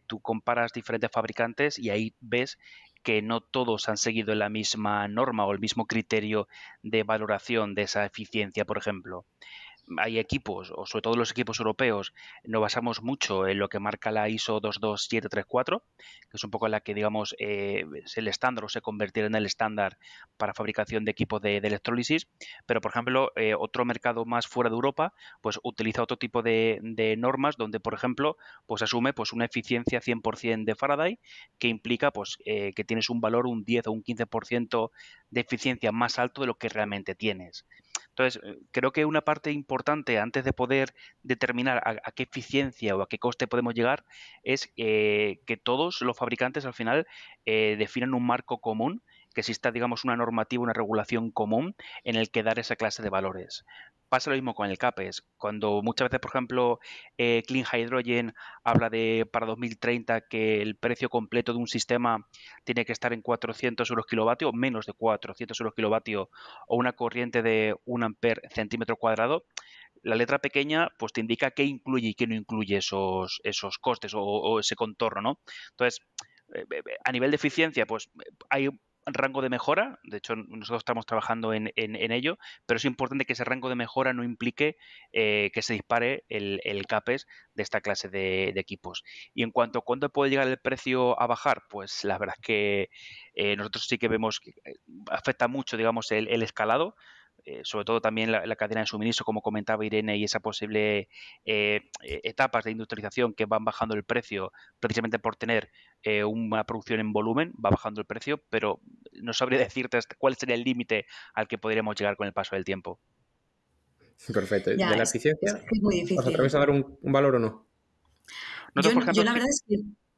tú comparas diferentes fabricantes y ahí ves que no todos han seguido la misma norma o el mismo criterio de valoración de esa eficiencia, por ejemplo. Hay equipos, o sobre todo los equipos europeos, nos basamos mucho en lo que marca la ISO 22734, que es un poco la que, digamos, es el estándar o se convertirá en el estándar para fabricación de equipos de electrólisis, pero, por ejemplo, otro mercado más fuera de Europa, pues utiliza otro tipo de normas donde, por ejemplo, pues asume pues una eficiencia 100% de Faraday, que implica pues que tienes un valor un 10 o un 15% de eficiencia más alto de lo que realmente tienes. Entonces, creo que una parte importante antes de poder determinar a qué eficiencia o a qué coste podemos llegar es que todos los fabricantes al final definan un marco común, que exista, digamos, una normativa, una regulación común en el que dar esa clase de valores. Pasa lo mismo con el CAPEX. Cuando muchas veces, por ejemplo, Clean Hydrogen habla de para 2030 que el precio completo de un sistema tiene que estar en 400 euros kilovatio, o menos de 400 euros kilovatio, o una corriente de 1 amper centímetro cuadrado, la letra pequeña pues te indica qué incluye y qué no incluye esos costes o ese contorno, ¿no? Entonces, a nivel de eficiencia, pues hay rango de mejora, de hecho nosotros estamos trabajando en ello, pero es importante que ese rango de mejora no implique que se dispare el CAPEX de esta clase de equipos. Y en cuanto a cuándo puede llegar el precio a bajar, pues la verdad es que nosotros sí que vemos que afecta mucho, digamos, el escalado, sobre todo también la cadena de suministro, como comentaba Irene, y esa posible etapas de industrialización que van bajando el precio precisamente por tener una producción en volumen, va bajando el precio, pero no sabría decirte cuál sería el límite al que podríamos llegar con el paso del tiempo. Perfecto. Ya, ¿De la es eficiencia muy os difícil. atrevéis a dar un valor o no? Nosotros, por ejemplo, Yo la verdad es que...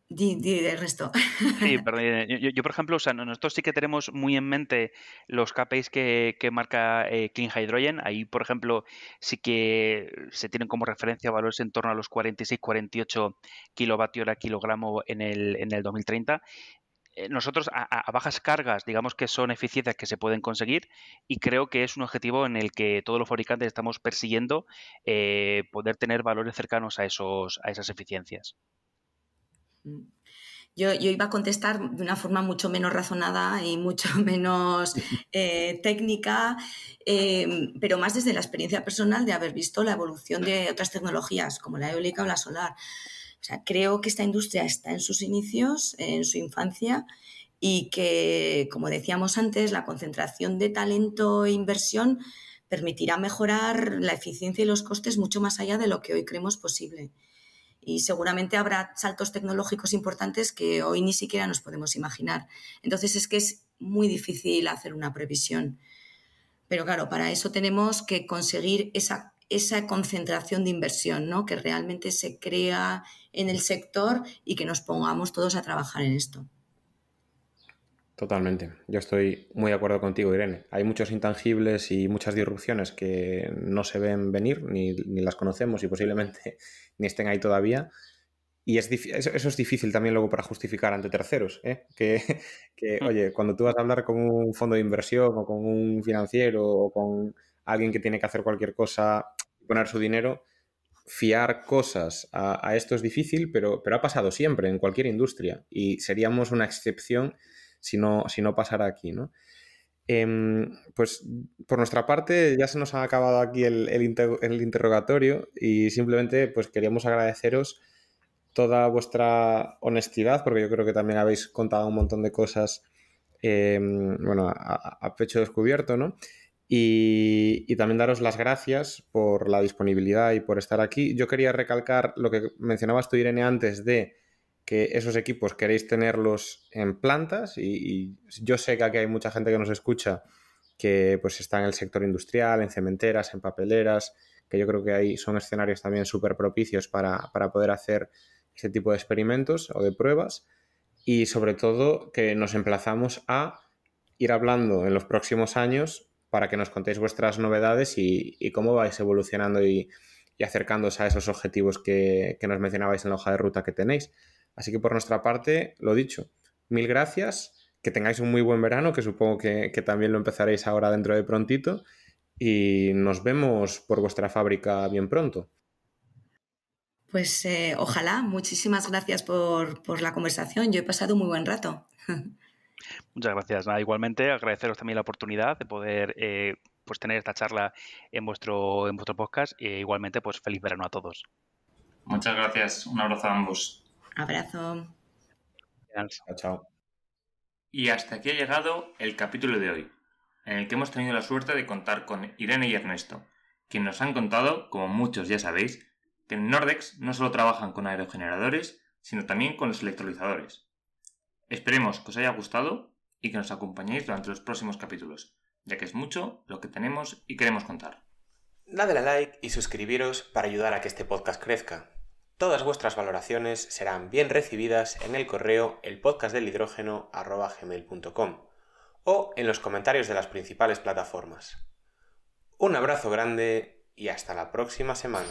Di el resto. sí, perdón. Yo, por ejemplo, o sea, nosotros sí que tenemos muy en mente los KPIs que marca Clean Hydrogen. Ahí, por ejemplo, sí que se tienen como referencia valores en torno a los 46-48 kilovatios hora kilogramo en el 2030. Nosotros a bajas cargas, digamos que son eficiencias que se pueden conseguir, y creo que es un objetivo en el que todos los fabricantes estamos persiguiendo poder tener valores cercanos a esas eficiencias. Yo iba a contestar de una forma mucho menos razonada y mucho menos técnica, pero más desde la experiencia personal de haber visto la evolución de otras tecnologías como la eólica o la solar. O sea, creo que esta industria está en sus inicios, en su infancia, y que, como decíamos antes, la concentración de talento e inversión permitirá mejorar la eficiencia y los costes mucho más allá de lo que hoy creemos posible. Y seguramente habrá saltos tecnológicos importantes que hoy ni siquiera nos podemos imaginar. Entonces es que es muy difícil hacer una previsión. Pero claro, para eso tenemos que conseguir esa concentración de inversión, ¿no? Que realmente se crea en el sector y que nos pongamos todos a trabajar en esto. Totalmente. Yo estoy muy de acuerdo contigo, Irene. Hay muchos intangibles y muchas disrupciones que no se ven venir, ni las conocemos y posiblemente ni estén ahí todavía. Y eso es difícil también luego para justificar ante terceros, ¿eh? Oye, cuando tú vas a hablar con un fondo de inversión o con un financiero o con alguien que tiene que hacer cualquier cosa y poner su dinero, fiar cosas a esto es difícil, pero ha pasado siempre en cualquier industria y seríamos una excepción si no pasara aquí, ¿no? Pues por nuestra parte ya se nos ha acabado aquí el interrogatorio y simplemente pues queríamos agradeceros toda vuestra honestidad, porque yo creo que también habéis contado un montón de cosas bueno, a pecho descubierto, ¿no? Y también daros las gracias por la disponibilidad y por estar aquí. Yo quería recalcar lo que mencionabas tú, Irene, antes de que esos equipos queréis tenerlos en plantas y yo sé que aquí hay mucha gente que nos escucha que pues está en el sector industrial, en cementeras, en papeleras, que yo creo que ahí son escenarios también súper propicios para poder hacer este tipo de experimentos o de pruebas y sobre todo que nos emplazamos a ir hablando en los próximos años para que nos contéis vuestras novedades y cómo vais evolucionando y acercándoos a esos objetivos que nos mencionabais en la hoja de ruta que tenéis. Así que por nuestra parte, lo dicho, mil gracias, que tengáis un muy buen verano, que supongo que también lo empezaréis ahora dentro de prontito y nos vemos por vuestra fábrica bien pronto. Pues ojalá, muchísimas gracias por la conversación, yo he pasado un muy buen rato. Muchas gracias. Nada, igualmente agradeceros también la oportunidad de poder pues tener esta charla en vuestro podcast e igualmente pues feliz verano a todos. Muchas gracias. Un abrazo a ambos. Abrazo. Chao, chao. Y hasta aquí ha llegado el capítulo de hoy, en el que hemos tenido la suerte de contar con Irene y Ernesto, quienes nos han contado, como muchos ya sabéis, que en Nordex no solo trabajan con aerogeneradores, sino también con los electrolizadores. Esperemos que os haya gustado y que nos acompañéis durante los próximos capítulos. ya que es mucho lo que tenemos y queremos contar. Dadle a like y suscribiros para ayudar a que este podcast crezca. Todas vuestras valoraciones serán bien recibidas en el correo elpodcastdelhidrógeno@gmail.com o en los comentarios de las principales plataformas. Un abrazo grande y hasta la próxima semana.